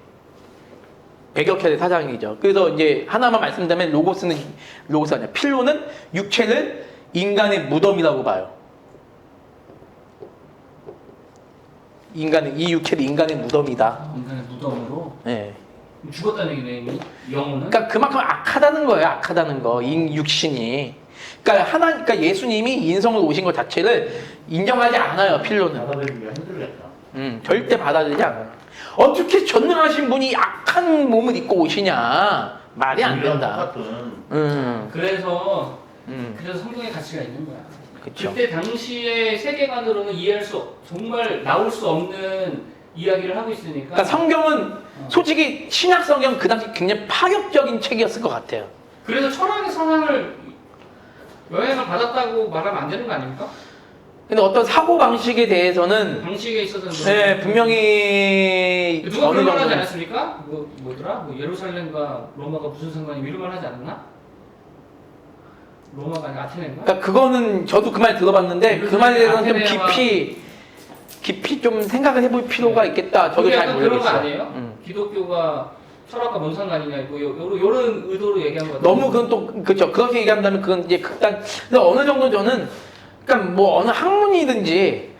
배격해야 될 사상이죠. 그래서 이제 하나만 말씀드리면 로고스 아니야. 필로는 육체를 인간의 무덤이라고 봐요. 이 육체를 인간의 무덤이다. 인간의 무덤으로 네. 죽었다는 얘기네 이미 영혼은. 그러니까 그만큼 악하다는 거예요. 악하다는 거. 육신이. 그러니까 예수님이 인성을 오신 것 자체를 인정하지 않아요. 필로는. 받아들이기가 힘들겠다. 절대 받아들이지 않아요. 어떻게 전능하신 분이 악한 몸을 입고 오시냐. 말이 안 된다. 그래서 성경의 가치가 있는 거야. 그쵸. 그때 당시의 세계관으로는 정말 나올 수 없는 이야기를 하고 있으니까. 그러니까 성경은 솔직히 신약 성경은 그 당시 굉장히 파격적인 책이었을 것 같아요. 그래서 철학의 사상을 영향을 받았다고 말하면 안 되는 거 아닙니까? 근데 어떤 사고 방식에 대해서는 방식에 있어서는 네, 분명히 누가 어느 그런 말 하지 정도 않았습니까? 뭐더라? 예루살렘과 로마가 무슨 상관이 이런 말 하지 않았나? 로마가 아니라 아테네인가? 그러니까 그거는 저도 그 말 들어봤는데 그 말에 대해서는 좀 아테네와- 깊이 좀 생각을 해볼 필요가 있겠다. 저도 그게 잘 약간 그런 거 모르겠어요. 아니에요? 기독교가 철학과 뭔 상관이냐 요런 의도로 얘기한 거 같아요. 너무 그건 또 그렇죠. 그렇게 얘기한다면 그건 이제 극단. 근데 어느 정도 저는 그러니까 뭐 어느 학문이든지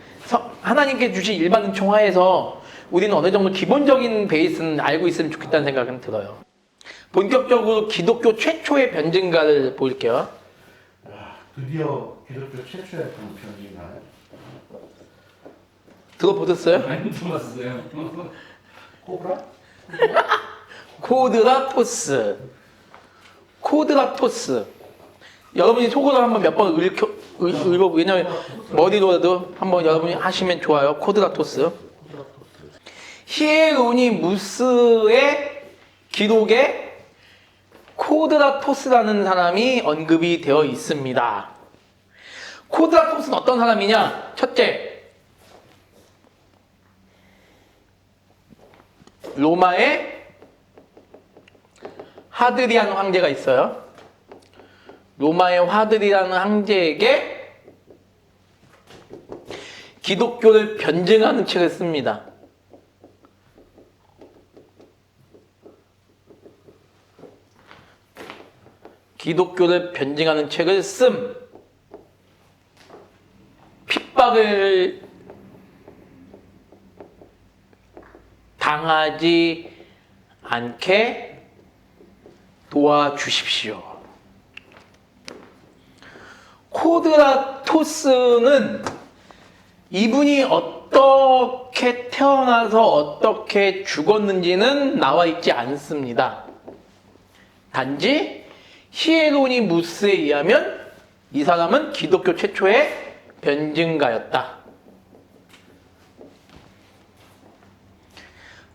하나님께 주신 일반 은총하에서 우리는 어느 정도 기본적인 베이스는 알고 있으면 좋겠다는 생각은 들어요. 본격적으로 기독교 최초의 변증가를 볼게요. 드디어 기독교 최초의 변증가요? 들어보셨어요? 많이 들어봤어요. 코브라? 코드라토스. 여러분이 속으로 한번 몇 번 읽어, 왜냐면 머리로라도 한번 여러분이 하시면 좋아요. 코드라토스. 히에로니무스의 기록에 코드라토스라는 사람이 언급이 되어 있습니다. 코드라토스는 어떤 사람이냐? 첫째, 로마에 하드리안 황제가 있어요. 로마의 하드리안 황제에게 기독교를 변증하는 책을 씁니다. 기독교를 변증하는 책을 핍박을 당하지 않게 도와주십시오. 코드라토스는 이분이 어떻게 태어나서 어떻게 죽었는지는 나와 있지 않습니다. 단지 히에로니무스에 의하면 이 사람은 기독교 최초의 변증가였다.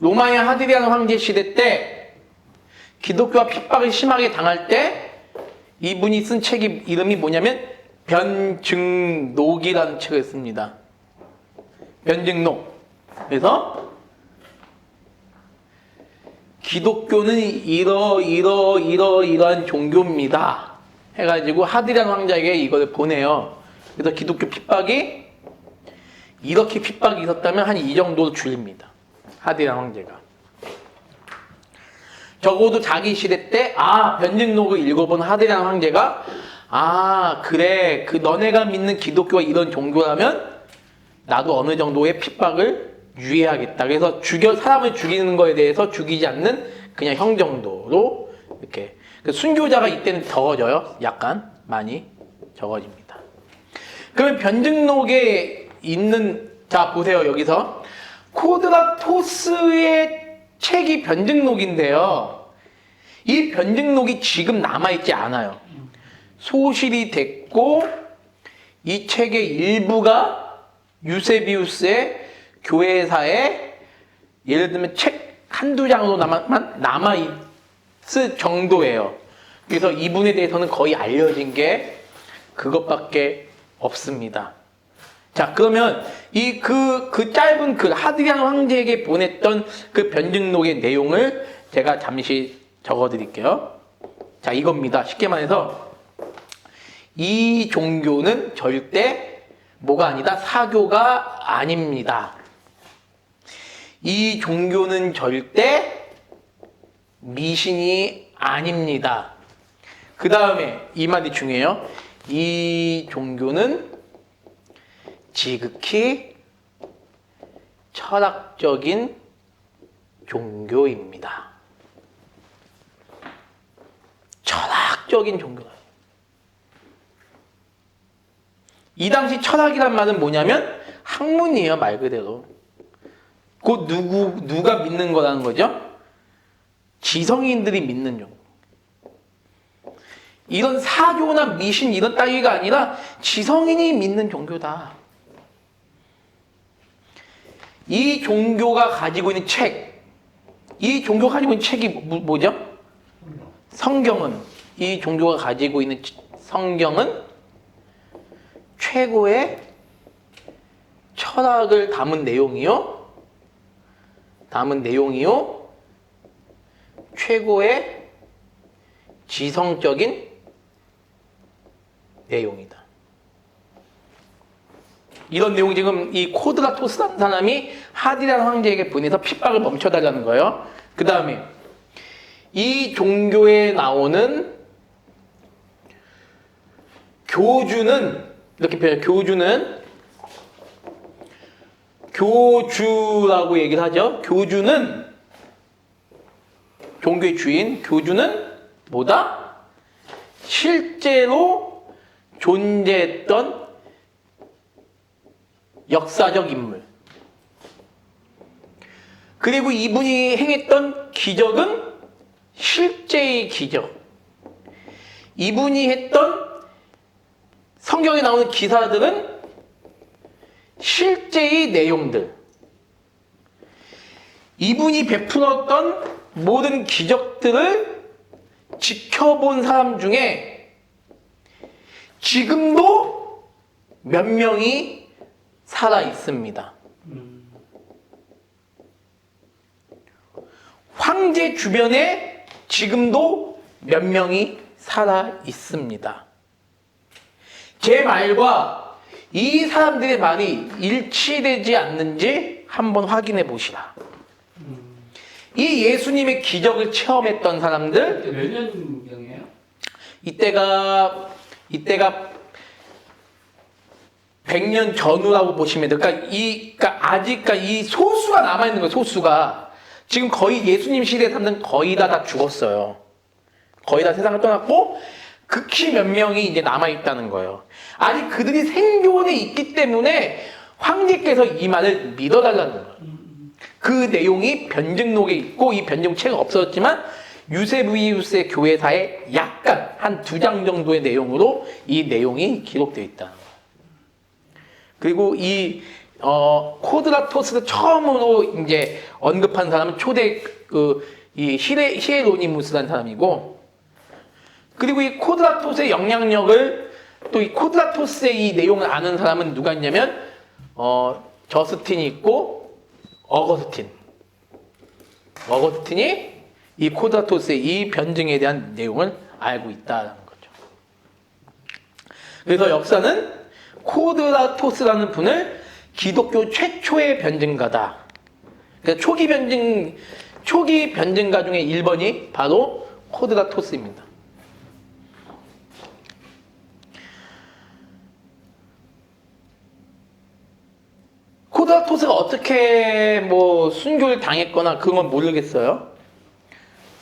로마의 하드리안 황제 시대 때 기독교가 핍박을 심하게 당할 때 이분이 쓴 책이 이름이 뭐냐면 변증록이라는 책을 씁니다. 변증록. 그래서 기독교는 이러한 종교입니다. 해가지고 하드리안 황제에게 이걸 보내요. 그래서 기독교 핍박이 이렇게 핍박이 있었다면 한 이 정도로 줄입니다. 하드리안 황제가. 적어도 자기 시대 때 변증록을 읽어본 하드리안 황제가 그래 너네가 믿는 기독교가 이런 종교라면 나도 어느 정도의 핍박을 유예하겠다. 그래서 사람을 죽이는 거에 대해서 죽이지 않는 그냥 형 정도로 이렇게. 순교자가 이때는 적어져요. 약간 많이 적어집니다. 그러면 변증록에 있는, 자 보세요. 여기서 코드라토스의 책이 변증록인데요. 이 변증록이 지금 남아있지 않아요. 소실이 됐고 이 책의 일부가 유세비우스의 교회사에 예를 들면 책 한두 장으로 남아있을 정도예요. 그래서 이분에 대해서는 거의 알려진 게 그것밖에 없습니다. 자, 그러면 그 짧은 그 하드리안 황제에게 보냈던 그 변증록의 내용을 제가 잠시 적어 드릴게요. 자, 이겁니다. 쉽게 말해서 이 종교는 절대 뭐가 아니다? 사교가 아닙니다. 이 종교는 절대 미신이 아닙니다. 그 다음에 이 말이 중요해요. 이 종교는 지극히 철학적인 종교입니다. 철학적인 종교다. 이 당시 철학이란 말은 뭐냐면 학문이에요, 말 그대로. 곧 누가 믿는 거라는 거죠? 지성인들이 믿는 종교. 이런 사교나 미신 이런 따위가 아니라 지성인이 믿는 종교다. 이 종교가 가지고 있는 책, 이 종교가 가지고 있는 책이 뭐죠? 성경은, 이 종교가 가지고 있는 성경은 최고의 철학을 담은 내용이요, 최고의 지성적인 내용이다. 이런 내용이 지금 이 코드라토스라는 사람이 하디란 황제에게 보내서 핍박을 멈춰달라는 거예요. 그 다음에 이 종교에 나오는 교주는, 이렇게 표현해요. 교주라고 얘기를 하죠. 교주는, 종교의 주인, 교주는 뭐다? 실제로 존재했던 역사적 인물. 그리고 이분이 행했던 기적은 실제의 기적. 이분이 했던 성경에 나오는 기사들은 실제의 내용들. 이분이 베풀었던 모든 기적들을 지켜본 사람 중에 지금도 몇 명이 살아 있습니다. 황제 주변에 지금도 몇 명이 살아 있습니다. 제 말과 이 사람들의 말이 일치되지 않는지 한번 확인해 보시라. 이 예수님의 기적을 체험했던 사람들, 몇 년경이에요? 이때가 100년 전후라고 보시면 돼요. 그러니까 이 소수가 남아있는 거예요, 소수가. 지금 거의 예수님 시대에 사람들은 거의 다 죽었어요. 거의 다 세상을 떠났고, 극히 몇 명이 이제 남아있다는 거예요. 아직 그들이 생존에 있기 때문에 황제께서 이 말을 믿어달라는 거예요. 그 내용이 변증록에 있고, 이 변증책은 없어졌지만, 유세비우스의 교회사에 약간 한 2장 정도의 내용으로 이 내용이 기록되어 있다는 거예요. 그리고 이 코드라토스를 처음으로 이제 언급한 사람은 초대 이 히에로니무스라는 사람이고, 그리고 이 코드라토스의 영향력을, 또 이 코드라토스의 이 내용을 아는 사람은 누가 있냐면 저스틴이 있고 어거스틴이 이 코드라토스의 이 변증에 대한 내용을 알고 있다는 거죠. 그래서 역사는 코드라토스라는 분을 기독교 최초의 변증가다. 그러니까 초기 변증가 중에 1번이 바로 코드라토스입니다. 코드라토스가 어떻게 순교를 당했거나 그런 건 모르겠어요.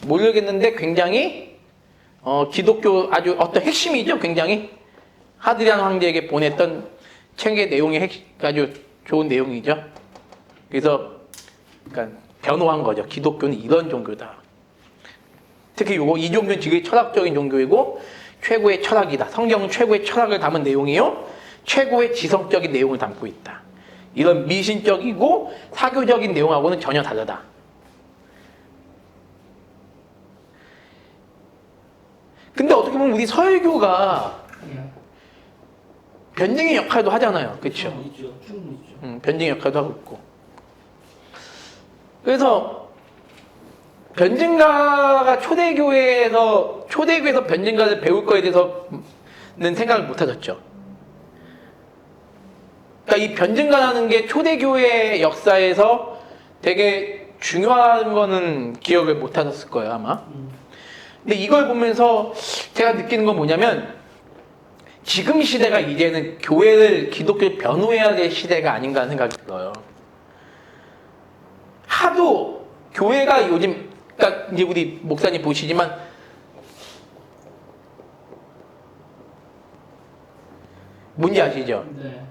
모르겠는데 굉장히 기독교 아주 어떤 핵심이죠. 굉장히 하드리안 황제에게 보냈던 책의 내용이 아주 좋은 내용이죠. 그래서 그러니까 변호한 거죠. 기독교는 이런 종교다. 특히 이 종교는 되게 철학적인 종교이고 최고의 철학이다. 성경은 최고의 철학을 담은 내용이요. 최고의 지성적인 내용을 담고 있다. 이런 미신적이고 사교적인 내용하고는 전혀 다르다. 근데 어떻게 보면 우리 설교가 변증의 역할도 하잖아요. 그렇죠? 있죠. 충분히 있죠. 변증의 역할도 하고 있고. 그래서 변증가가 초대교회에서 변증가를 배울 거에 대해서는 생각을 못 하셨죠. 그러니까 이 변증가라는 게 초대교회 역사에서 되게 중요한 거는 기억을 못 하셨을 거예요, 아마. 근데 이걸 보면서 제가 느끼는 건 뭐냐면 지금 시대가 이제는 교회를 기독교를 변호해야 될 시대가 아닌가 하는 생각이 들어요. 하도 교회가 요즘, 그러니까 이제 우리 목사님 보시지만 뭔지 아시죠? 네.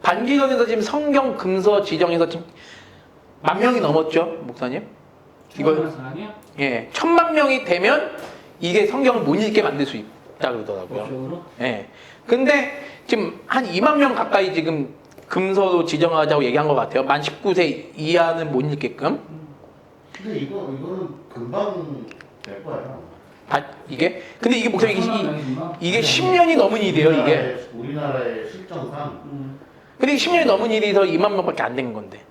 반기론에서 지금 성경 금서 지정에서 지금 10,000명이 넘었죠, 목사님? 이거 사람이요? 예, 1,000만 명이 되면 이게 성경을 못 읽게 만들 수 있다 그러더라고요. 그쪽으로? 예. 근데 지금 한 2만 명 가까이 지금 금서로 지정하자고 얘기한 것 같아요. 만 19세 이하는 못 읽게끔. 근데 이거는 금방 될 거예요. 이게? 근데 이게 목사님 이게 네. 10년이 넘은 일이에요, 이게. 우리나라의 실정상. 근데 10년이 넘은 일이서 2만 명밖에 안 된 건데.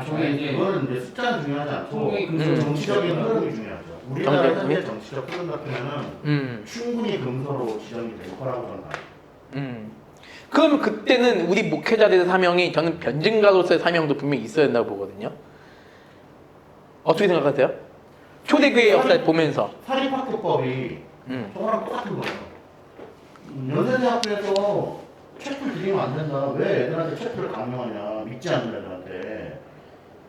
저게 이제 그거는 이제 숫자는 중요하지 않고 성경의 금서 정치적인 흐름이 중요하죠. 우리나라 정치적인 현재 정치적 흐름 같으면은 충분히 금서로 지정이 될 거라고 저는 봐요. 그럼 그때는 우리 목회자들의 사명이 저는 변증가로서의 사명도 분명히 있어야 된다고 보거든요. 어떻게 생각하세요? 초대교회 역사를 보면서. 사립학교법이 저거랑 똑같은 거예요. 연세대학교에서 책을 드리면 안 된다. 왜 애들한테 책을 강요하냐. 믿지 않는 애들한테.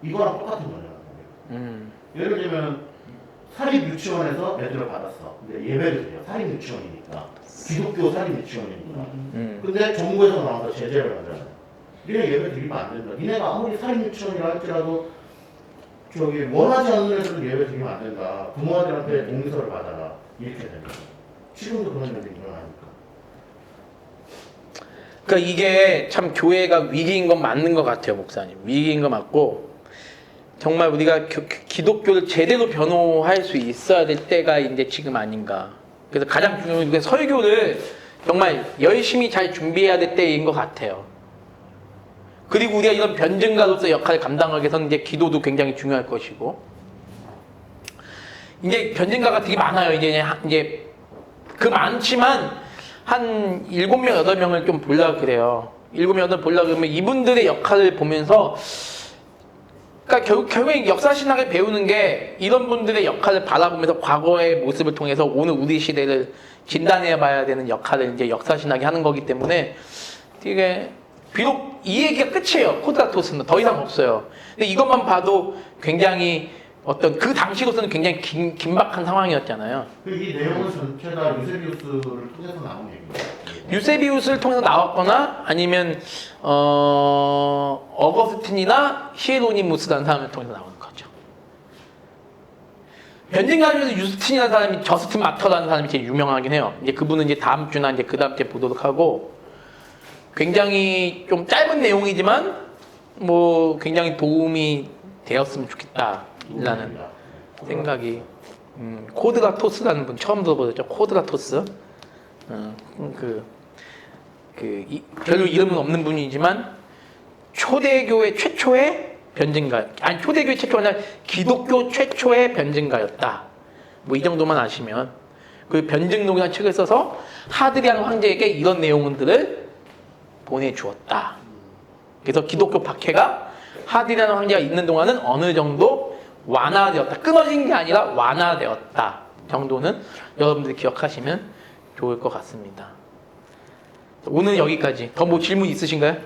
이거랑 똑같은 거잖아요. 예를 들면 사립 유치원에서 애들을 받았어. 근데 예배를 드려. 사립 유치원이니까. 기독교 사립 유치원이니까. 근데 정부에서 나와서 제재를 하잖아요. 니네 예배 드리면 안 된다. 니네가 아무리 사립 유치원이라 할지라도 저기 원하지 않는 애들은 예배 드리면 안 된다. 부모들한테 동의서를 받아라. 이렇게 되는 거예요. 지금도 그런 일이 일어나니까. 그러니까 이게 참 교회가 위기인 건 맞는 것 같아요, 목사님. 위기인 거 맞고 정말 우리가 기독교를 제대로 변호할 수 있어야 될 때가 이제 지금 아닌가. 그래서 가장 중요한 게 설교를 정말 열심히 잘 준비해야 될 때인 것 같아요. 그리고 우리가 이런 변증가로서 역할을 감당하기 위해서는 이제 기도도 굉장히 중요할 것이고 이제 변증가가 되게 많아요. 이제 그 많지만 한 7명, 8명을 좀 보려고 그래요. 7명, 8명 보려고 그러면 이분들의 역할을 보면서 그러니까 결국에 역사신학을 배우는 게 이런 분들의 역할을 바라보면서 과거의 모습을 통해서 오늘 우리 시대를 진단해 봐야 되는 역할을 이제 역사신학이 하는 거기 때문에 이게 비록 이 얘기가 끝이에요. 코드라토스는 더 이상 없어요. 근데 이것만 봐도 굉장히 어떤 그 당시로서는 굉장히 긴박한 상황이었잖아요. 이 내용은 전체 다 유세비우스를 통해서 나온 얘기예요. 유세비우스를 통해서 나왔거나 아니면 어거스틴이나 히에로니무스라는 사람을 통해서 나오는 거죠. 변증가 중에서 유스틴이라는 사람이 저스틴 마터라는 사람이 제일 유명하긴 해요. 이제 그분은 이제 다음 주나 이제 그 다음 주에 보도록 하고 굉장히 좀 짧은 내용이지만 뭐 굉장히 도움이 되었으면 좋겠다라는 생각이. 코드라토스라는 분 처음 들어보셨죠? 코드라토스. 별로 이름은 없는 분이지만 초대교회 최초의 변증가, 아니 초대교회 최초가 아니라 기독교 최초의 변증가였다. 뭐 이 정도만 아시면 그 변증록이라는 책을 써서 하드리안 황제에게 이런 내용들을 보내주었다. 그래서 기독교 박해가 하드리안 황제가 있는 동안은 어느 정도 완화되었다. 끊어진 게 아니라 완화되었다 정도는 여러분들이 기억하시면 좋을 것 같습니다. 오늘 여기까지. 더 뭐 질문 있으신가요?